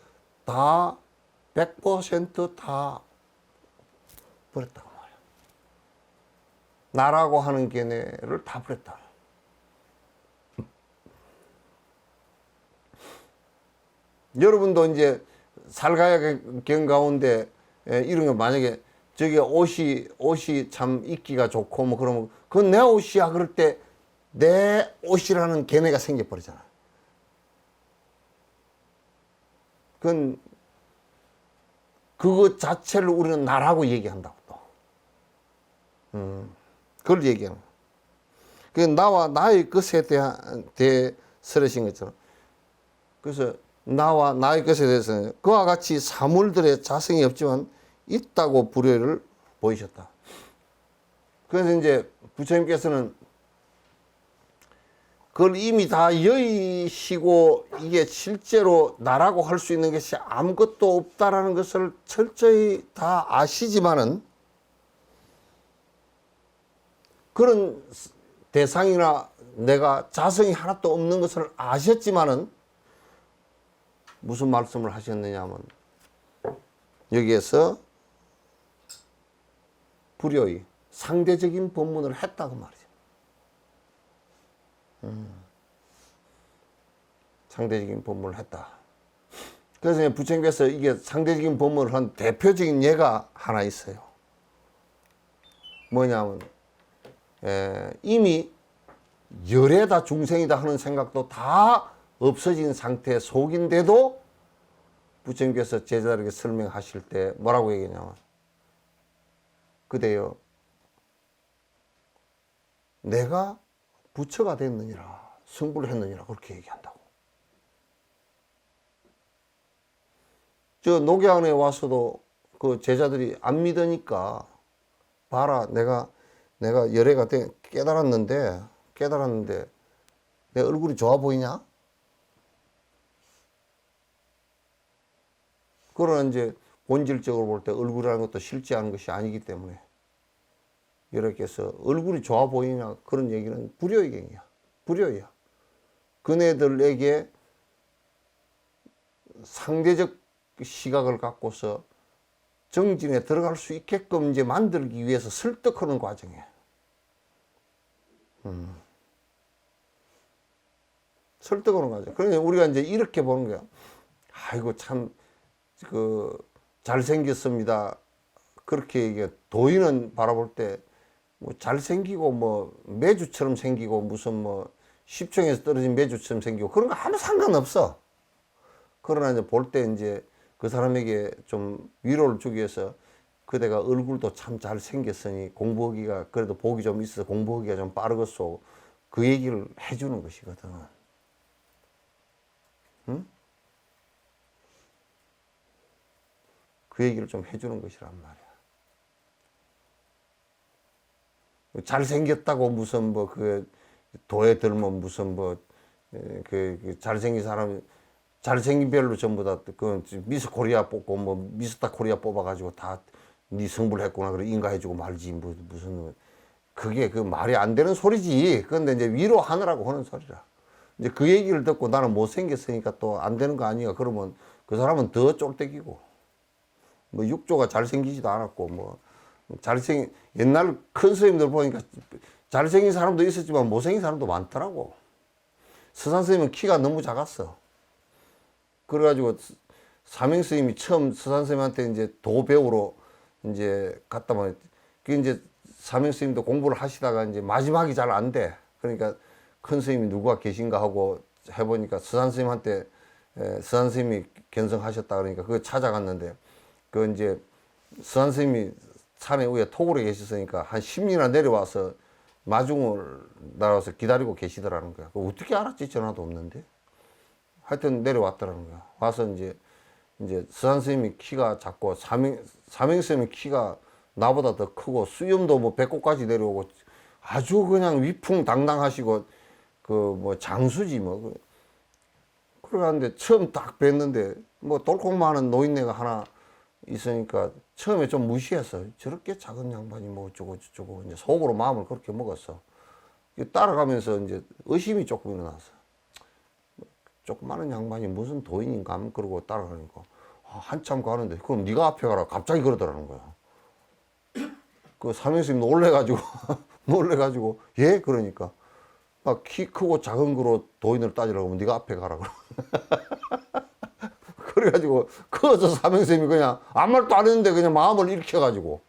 [SPEAKER 1] 다 100% 버렸다고 말이야. 나라고 하는 견해를 다 버렸다. 여러분도 이제 살가야경 가운데 이런 거 만약에 저기 옷이 참 입기가 좋고 뭐 그러면 그건 내 옷이야 그럴 때 내 옷이라는 견해가 생겨버리잖아. 그건 그것 자체를 우리는 나라고 얘기한다고 또. 그걸 얘기하는 거야. 그 나와 나의 것에 대해서신 것처럼. 그래서 나와 나의 것에 대해서는 그와 같이 사물들의 자성이 없지만 있다고 불효를 보이셨다. 그래서 이제 부처님께서는 그걸 이미 다 여의시고 이게 실제로 나라고 할 수 있는 것이 아무것도 없다라는 것을 철저히 다 아시지만은 그런 대상이나 내가 자성이 하나도 없는 것을 아셨지만은 무슨 말씀을 하셨느냐 하면 여기에서 불효의 상대적인 법문을 했다고 말이죠. 상대적인 법문을 했다. 그래서 부처님께서 이게 상대적인 법문을 한 대표적인 예가 하나 있어요. 뭐냐면 이미 열애다 중생이다 하는 생각도 다 없어진 상태 속인데도 부처님께서 제자들에게 설명하실 때 뭐라고 얘기했냐면 그대여 내가 부처가 됐느니라 성불을 했느니라 그렇게 얘기한다고. 저 녹양에 와서도 그 제자들이 안 믿으니까 봐라 내가 열애가 깨달았는데 내 얼굴이 좋아 보이냐? 그러나 이제 본질적으로 볼 때 얼굴이라는 것도 실제하는 것이 아니기 때문에 여러께서 얼굴이 좋아 보이냐 그런 얘기는 불효의경이야. 불효야. 그네들에게 상대적 시각을 갖고서 정진에 들어갈 수 있게끔 이제 만들기 위해서 설득하는 과정이에요. 설득하는 과정. 그러니까 우리가 이제 이렇게 보는 거야. 아이고 참 잘생겼습니다. 그렇게 얘기해. 도인은 바라볼 때 뭐 잘생기고 뭐 메주처럼 생기고 무슨 뭐 십층에서 떨어진 메주처럼 생기고 그런 거 아무 상관없어. 그러나 이제 볼 때 이제 그 사람에게 좀 위로를 주기 위해서 그대가 얼굴도 참 잘생겼으니 공부하기가 그래도 복이 좀 있어서 공부하기가 좀 빠르겠소. 그 얘기를 해주는 것이거든. 응? 그 얘기를 좀 해주는 것이란 말이야. 잘생겼다고 무슨 뭐 그 도에 들면 무슨 뭐 그 잘생긴 사람 잘생긴 별로 전부 다 그 미스 코리아 뽑고 뭐 미스터 코리아 뽑아가지고 다 네 성불했구나 그래 인가해주고 말지 무슨 그게 그 말이 안 되는 소리지. 그런데 이제 위로하느라고 하는 소리라. 이제 그 얘기를 듣고 나는 못생겼으니까 또 안 되는 거 아니야. 그러면 그 사람은 더 쫄대기고 뭐 육조가 잘생기지도 않았고 뭐 옛날 큰 스님들 보니까 잘생긴 사람도 있었지만 못생긴 사람도 많더라고. 서산 스님은 키가 너무 작았어. 그래가지고 사명 스님이 처음 서산 스님한테 이제 도 배우러 이제 갔다 보니 그 이제 사명 스님도 공부를 하시다가 이제 마지막이 잘 안 돼. 그러니까 큰 스님이 누가 계신가 하고 해보니까 서산 스님한테 서산 스님이 견성하셨다 그러니까 그거 찾아갔는데 그 이제 서산 스님이 산에 위에 토굴에 계셨으니까 한 10리나 내려와서 마중을 날아와서 기다리고 계시더라는 거야. 어떻게 알았지? 전화도 없는데. 하여튼 내려왔더라는 거야. 와서 이제 서산 스님이 키가 작고 사명 스님이 키가 나보다 더 크고 수염도 뭐 배꼽까지 내려오고 아주 그냥 위풍당당하시고 그 뭐 장수지 뭐. 그러는데 처음 딱 뵀는데 뭐 돌콩만한 노인네가 하나 있으니까 처음에 좀 무시했어. 저렇게 작은 양반이 뭐 어쩌고 저쩌고 이제 속으로 마음을 그렇게 먹었어. 따라가면서 이제 의심이 조금 일어났어. 조그마한 양반이 무슨 도인인가 그러고 따라가니까 한참 가는데 그럼 네가 앞에 가라 갑자기 그러더라는 거야. 그 사명스님 놀래가지고 예 그러니까 막 키 크고 작은 거로 도인을 따지라고 하면 네가 앞에 가라 그래가지고 커서 사명스님이 그냥 아무 말도 안 했는데 그냥 마음을 일으켜가지고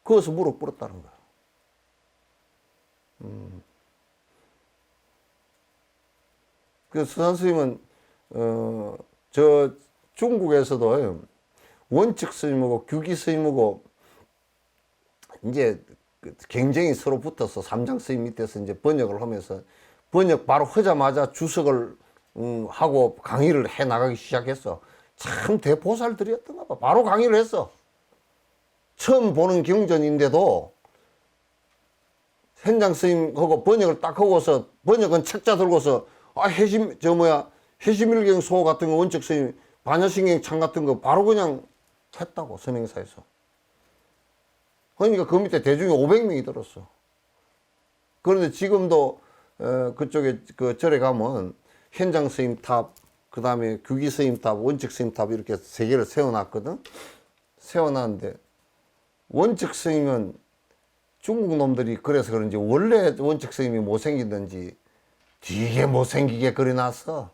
[SPEAKER 1] 거기서 무릎 꿇었다는 거야. 그 서산 스님은 저 중국에서도 원칙 스님하고 규기 스님하고 이제 굉장히 서로 붙어서 삼장 스님 밑에서 이제 번역을 하면서 번역 바로 하자마자 주석을 하고 강의를 해 나가기 시작했어. 참 대보살들이었던가 봐. 바로 강의를 했어. 처음 보는 경전인데도 현장 스님하고 번역을 딱 하고서, 번역은 책자 들고서 해심일경 소 같은 거, 원칙 스님 반야신경 창 같은 거 바로 그냥 했다고, 선행사에서. 그러니까 그 밑에 대중이 500명이 들었어. 그런데 지금도 그쪽에 그 절에 가면 현장 스님 탑, 그 다음에 규기 스님 탑, 원칙 스님 탑 이렇게 세 개를 세워놨거든. 세워놨는데 원칙 스님은 중국 놈들이 그래서 그런지 원래 원칙 스님이 못생기든지 되게 못생기게 그려놨어.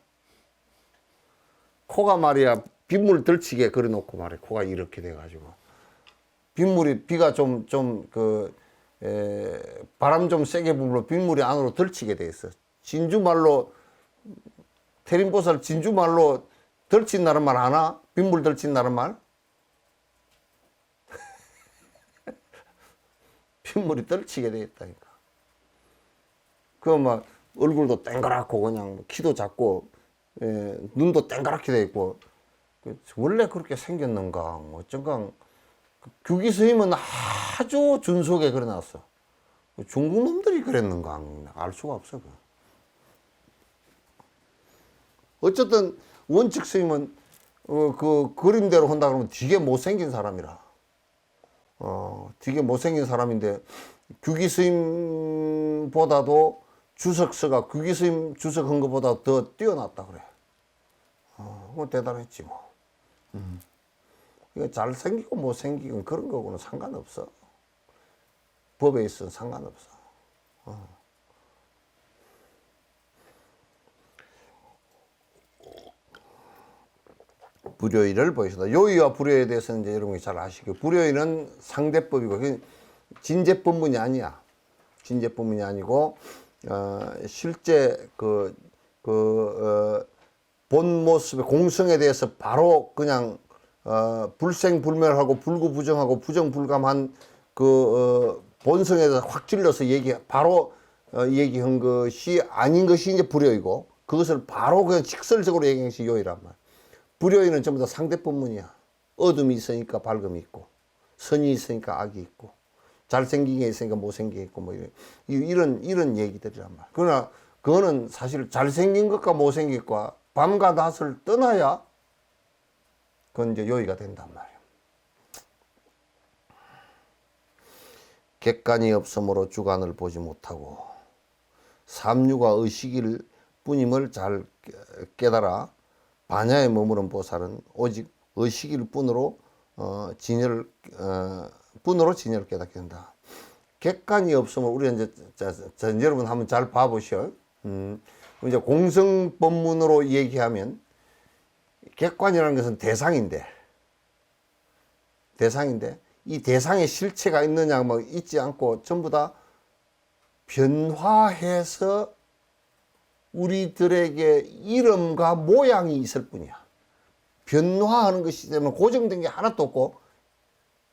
[SPEAKER 1] 코가 말이야 빗물 들치게 그려놓고 말이야. 코가 이렇게 돼가지고 빗물이, 비가 바람 좀 세게 불면 빗물이 안으로 들치게 돼 있어. 진주말로, 태림보살 진주말로 들친다는 말 아나? 빗물 들친다는 말? 빗물이 들치게 돼 있다니까. 막 얼굴도 땡그랗고 그냥 키도 작고 눈도 땡그랗게 돼 있고, 원래 그렇게 생겼는가 어쩐가. 규기 스님은 아주 준속에 그려놨어. 중국 놈들이 그랬는가 알 수가 없어. 어쨌든 원칙 스님은 그 그림대로 한다 그러면 되게 못생긴 사람이라. 되게 못생긴 사람인데 규기 스님보다도 주석서가 규기 스님 주석한 것보다 더 뛰어났다 그래. 대단했지 뭐. 이거 잘생기고 못생기고 그런 거고는 상관없어. 법에 있어서 상관없어. 불효의를 보이시다. 요의와 불효에 대해서는 이제 여러분이 잘 아시고, 불효의는 상대법이고, 진제법문이 아니야. 진제법문이 아니고, 실제 본 모습의 공성에 대해서 바로 그냥 불생불멸하고 불구부정하고 부정불감한 본성에 대해서 확 찔러서 바로 얘기한 것이 아닌 것이 이제 불효이고, 그것을 바로 그냥 직설적으로 얘기한 것이 요의란 말이야. 불효의는 전부 다 상대법문이야. 어둠이 있으니까 밝음이 있고, 선이 있으니까 악이 있고, 잘생긴 게 있으니까 못생긴 게 있고, 뭐 이런 얘기들이란 말이야. 그러나 그거는 사실 잘생긴 것과 못생긴 것과 밤과 낮을 떠나야 그건 이제 요의가 된단 말이야. 객관이 없으므로 주관을 보지 못하고 삼류가 의식일 뿐임을 잘 깨달아 반야에 머무른 보살은 오직 의식일 뿐으로 진여를 깨닫게 된다. 객관이 없으면 우리가 이제 여러분 한번 잘 봐보시오. 이제 공성법문으로 얘기하면 객관이라는 것은 대상인데 이 대상에 실체가 있느냐 뭐 있지 않고 전부 다 변화해서 우리들에게 이름과 모양이 있을 뿐이야. 변화하는 것이 되면 고정된 게 하나도 없고,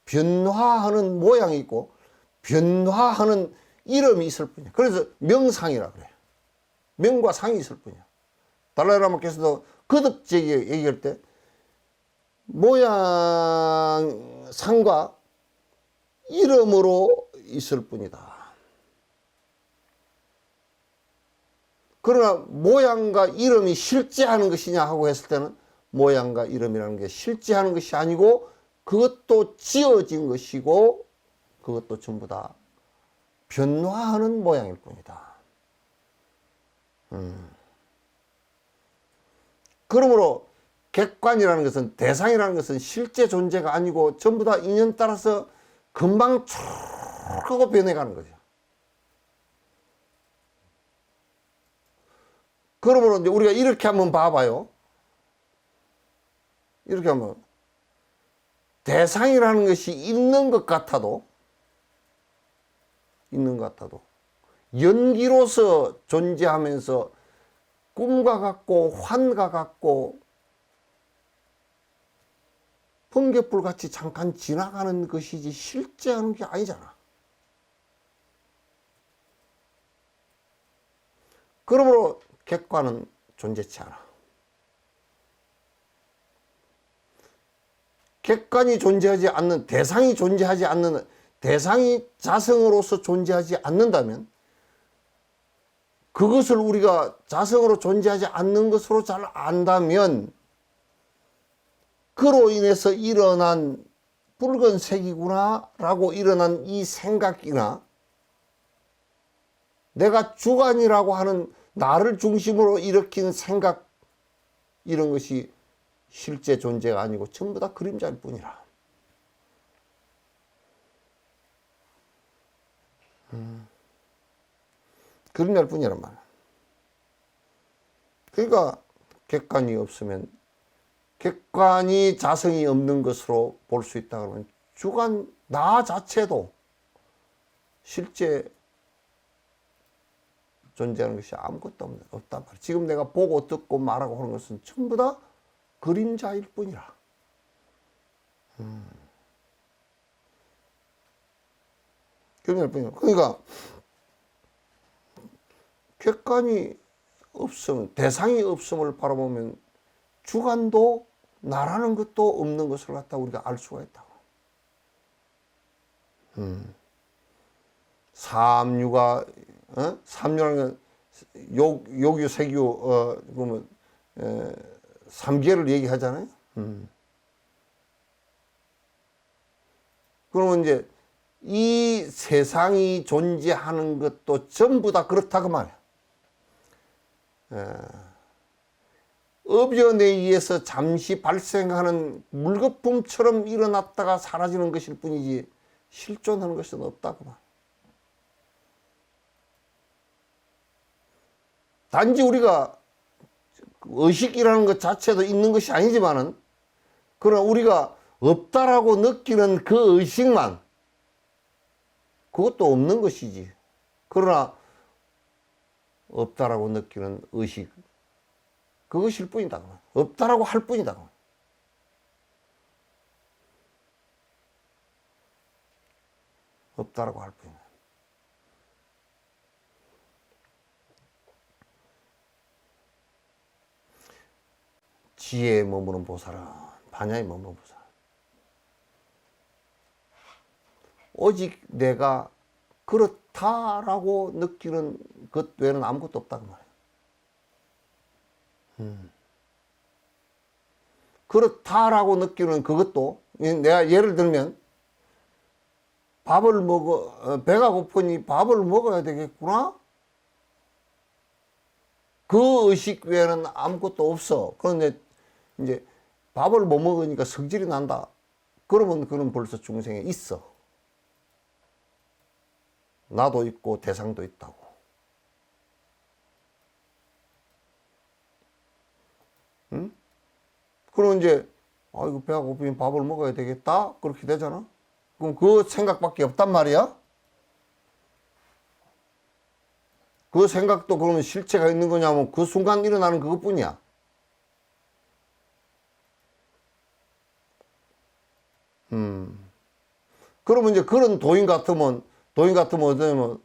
[SPEAKER 1] 변화하는 모양이 있고 변화하는 이름이 있을 뿐이야. 그래서 명상이라 그래. 명과 상이 있을 뿐이야. 달라이라마께서도 거듭되게 얘기할 때 모양 상과 이름으로 있을 뿐이다. 그러나 모양과 이름이 실제하는 것이냐 하고 했을 때는 모양과 이름이라는 게 실제하는 것이 아니고 그것도 지어진 것이고 그것도 전부 다 변화하는 모양일 뿐이다. 그러므로 객관이라는 것은, 대상이라는 것은 실제 존재가 아니고 전부 다 인연 따라서 금방 쭉 하고 변해가는 거죠. 그러므로 이제 우리가 이렇게 한번 봐봐요. 이렇게 하면 대상이라는 것이 있는 것 같아도 연기로서 존재하면서 꿈과 같고 환과 같고 번갯불 같이 잠깐 지나가는 것이지 실제하는 게 아니잖아. 그러므로 객관은 존재치 않아. 객관이 존재하지 않는, 대상이 존재하지 않는, 대상이 자성으로서 존재하지 않는다면 그것을 우리가 자성으로 존재하지 않는 것으로 잘 안다면 그로 인해서 일어난 붉은색이구나 라고 일어난 이 생각이나 내가 주관이라고 하는 나를 중심으로 일으킨 생각, 이런 것이 실제 존재가 아니고 전부 다 그림자일 뿐이라. 그림자일 뿐이란 말이야. 그러니까 객관이 없으면, 객관이 자성이 없는 것으로 볼 수 있다 그러면 주관, 나 자체도 실제 존재하는 것이 아무것도 없단 말이야. 지금 내가 보고 듣고 말하고 하는 것은 전부 다 그림자일 뿐이라. 그림자일 뿐이라. 그러니까 객관이 없으면, 대상이 없음을 바라보면 주관도 나라는 것도 없는 것을 갖다 우리가 알 수가 있다고. 삼류가, 삼류라는 건 욕유, 색유, 보면, 삼계를 얘기하잖아요. 그러면 이제 이 세상이 존재하는 것도 전부 다 그렇다고 말이야. 업연에 의해서 잠시 발생하는 물거품처럼 일어났다가 사라지는 것일 뿐이지 실존하는 것은 없다고 말. 단지 우리가 의식이라는 것 자체도 있는 것이 아니지만은, 그러나 우리가 없다라고 느끼는 그 의식만, 그것도 없는 것이지. 그러나 없다라고 느끼는 의식, 그것일 뿐이다. 없다라고 할 뿐이다. 없다라고 할 뿐이다. 지혜에 머무는 보살은 반야에 머무는 보살. 오직 내가 그렇다라고 느끼는 것 외에는 아무것도 없다고 말이에요. 그렇다라고 느끼는 그것도, 내가 예를 들면 밥을 배가 고프니 밥을 먹어야 되겠구나? 그 의식 외에는 아무것도 없어. 그런데 이제 밥을 못 먹으니까 성질이 난다. 그러면 그는 벌써 중생에 있어. 나도 있고 대상도 있다고. 응? 그럼 이제 아이고 배가 고프면 밥을 먹어야 되겠다. 그렇게 되잖아. 그럼 그 생각밖에 없단 말이야. 그 생각도 그러면 실체가 있는 거냐면 그 순간 일어나는 그것뿐이야. 그러면 이제 그런 도인 같으면 어쩌면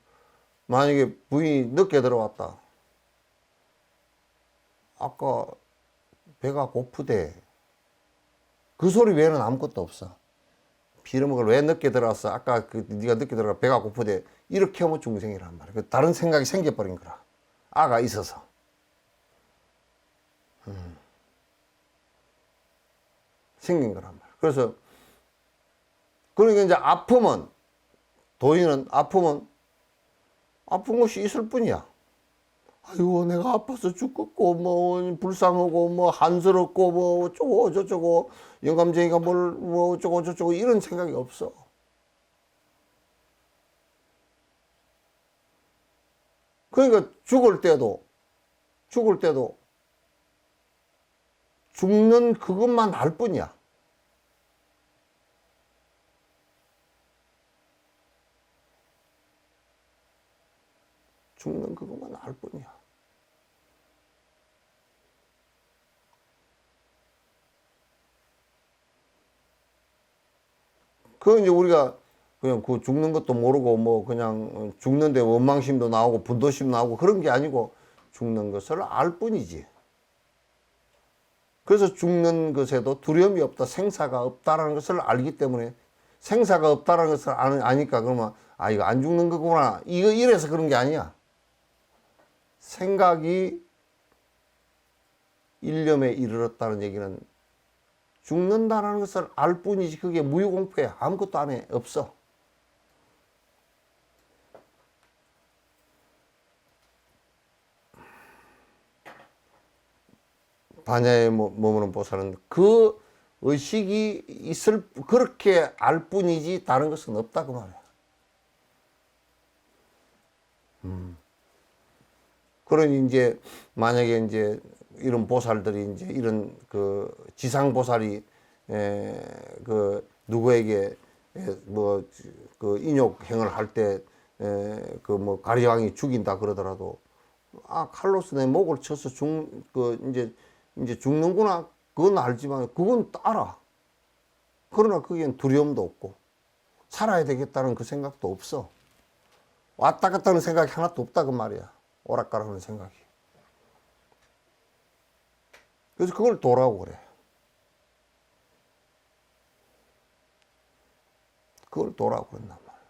[SPEAKER 1] 만약에 부인이 늦게 들어왔다. 아까 배가 고프대. 그 소리 외에는 아무것도 없어. 빌어먹을 왜 늦게 들어왔어? 아까 네가 늦게 들어가 배가 고프대. 이렇게 하면 중생이란 말이야. 다른 생각이 생겨버린 거라. 아가 있어서. 생긴 거란 말이야. 그래서 그러니까 이제 도인은 아프면 아픈 것이 있을 뿐이야. 아이고 내가 아파서 죽겠고 뭐 불쌍하고 뭐 한스럽고 뭐 어쩌고 저쩌고 영감쟁이가 뭐 어쩌고 저쩌고 이런 생각이 없어. 그러니까 죽을 때도 죽는 그것만 알 뿐이야. 죽는 그것만 알 뿐이야. 그 이제 우리가 그냥 그 죽는 것도 모르고 뭐 그냥 죽는데 원망심도 나오고 분도심 나오고 그런 게 아니고 죽는 것을 알 뿐이지. 그래서 죽는 것에도 두려움이 없다, 생사가 없다라는 것을 알기 때문에, 생사가 없다라는 것을 아니까 그러면 아 이거 안 죽는 거구나, 이거 이래서 그런 게 아니야. 생각이 일념에 이르렀다는 얘기는 죽는다는 것을 알 뿐이지, 그게 무유공포야. 아무것도 안에 없어. 반야에 머무는 보살은 그 의식이 그렇게 알 뿐이지 다른 것은 없다 그 말이야. 그러니 이제 만약에 이제 이런 보살들이 이제 이런 그 지상 보살이 그 누구에게 뭐 그 인욕행을 할 때 그 뭐 가리왕이 죽인다 그러더라도 아 칼로스 내 목을 쳐서 이제 죽는구나 그건 알지만 그건 알아. 그러나 그게 두려움도 없고 살아야 되겠다는 그 생각도 없어. 왔다 갔다 하는 생각이 하나도 없다 그 말이야. 오락가락하는 생각이. 그래서 그걸 도라고 그래. 그걸 도라고 그런단 말이야.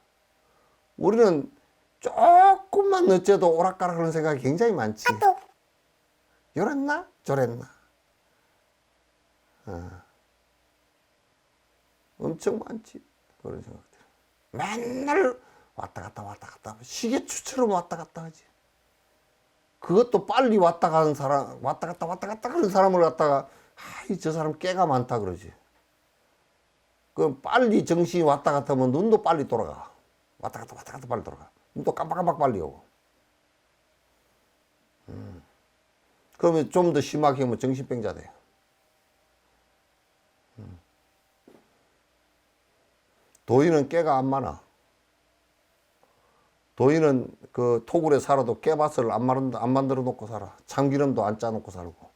[SPEAKER 1] 우리는 조금만 늦어도 오락가락하는 생각이 굉장히 많지. 이랬나 저랬나. 엄청 많지. 그런 생각들. 맨날 왔다 갔다 시계추처럼 왔다 갔다 하지. 그것도 빨리 왔다 가는 사람, 왔다 갔다 하는 사람을 갖다가 저 사람 깨가 많다 그러지. 그 빨리 정신이 왔다 갔다 하면 눈도 빨리 돌아가. 왔다 갔다 빨리 돌아가. 눈도 깜빡깜빡 빨리 오고. 그러면 좀 더 심하게 하면 정신병자 돼. 도인은 깨가 안 많아. 도인은 그 토굴에 살아도 깨밭을 안 만들어 놓고 살아. 참기름도 안 짜놓고 살고.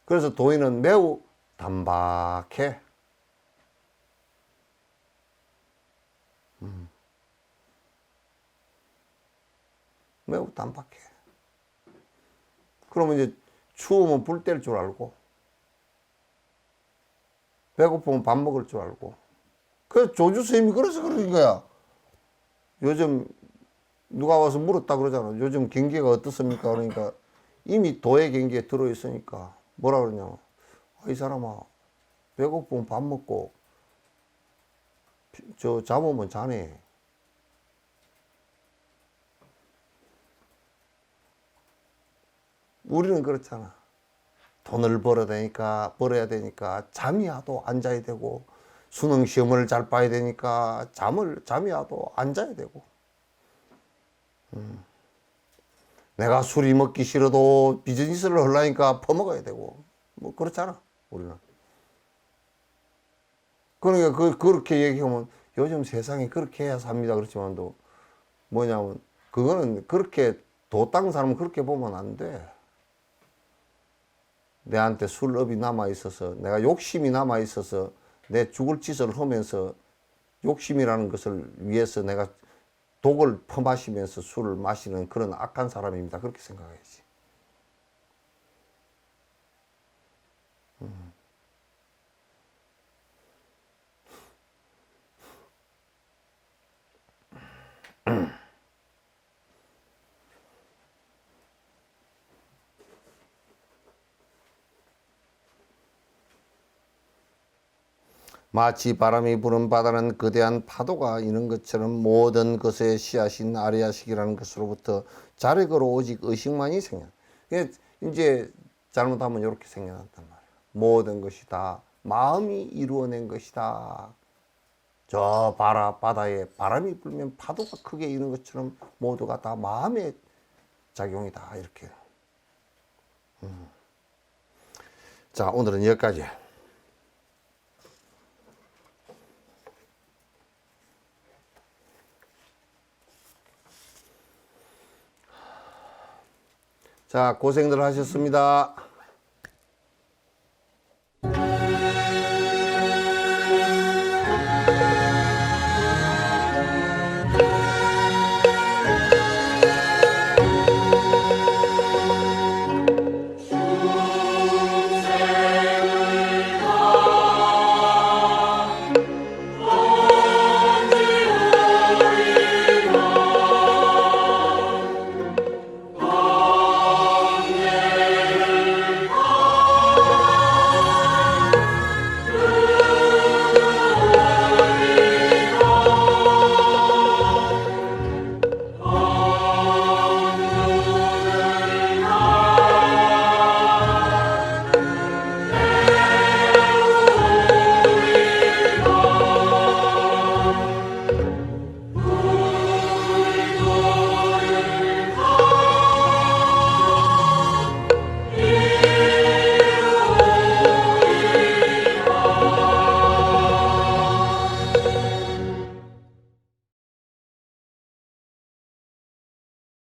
[SPEAKER 1] 그래서 도인은 매우 단박해. 매우 단박해. 그러면 이제 추우면 불 뗄 줄 알고, 배고프면 밥 먹을 줄 알고. 그 조주 스님이 그래서 그러는 거야. 요즘 누가 와서 물었다 그러잖아. 요즘 경기가 어떻습니까? 그러니까 이미 도의 경기에 들어있으니까 뭐라 그러냐. 이 사람아, 배고프면 밥 먹고 잠오면 자네. 우리는 그렇잖아. 돈을 벌어야 되니까 잠이 와도 앉아야 되고, 수능 시험을 잘 봐야 되니까 잠이 와도 앉아야 되고. 내가 술이 먹기 싫어도 비즈니스를 하려니까 퍼먹어야 되고. 뭐 그렇잖아, 우리는. 그러니까 그렇게 얘기하면 요즘 세상이 그렇게 해야 삽니다. 그렇지만도 뭐냐면 그거는 그렇게 도 닦은 사람은 그렇게 보면 안 돼. 내한테 술업이 남아있어서, 내가 욕심이 남아있어서 내 죽을 짓을 하면서 욕심이라는 것을 위해서 내가 독을 퍼마시면서 술을 마시는 그런 악한 사람입니다. 그렇게 생각해야지. 마치 바람이 부는 바다는 거대한 파도가 있는 것처럼 모든 것의 씨앗인 아리아식이라는 것으로부터 자력으로 오직 의식만이 생겨. 이제 잘못하면 이렇게 생겨났단 말이야. 모든 것이 다 마음이 이루어낸 것이다. 저 바다에 바람이 불면 파도가 크게 있는 것처럼 모두가 다 마음의 작용이다. 이렇게. 자, 오늘은 여기까지. 자, 고생들 하셨습니다.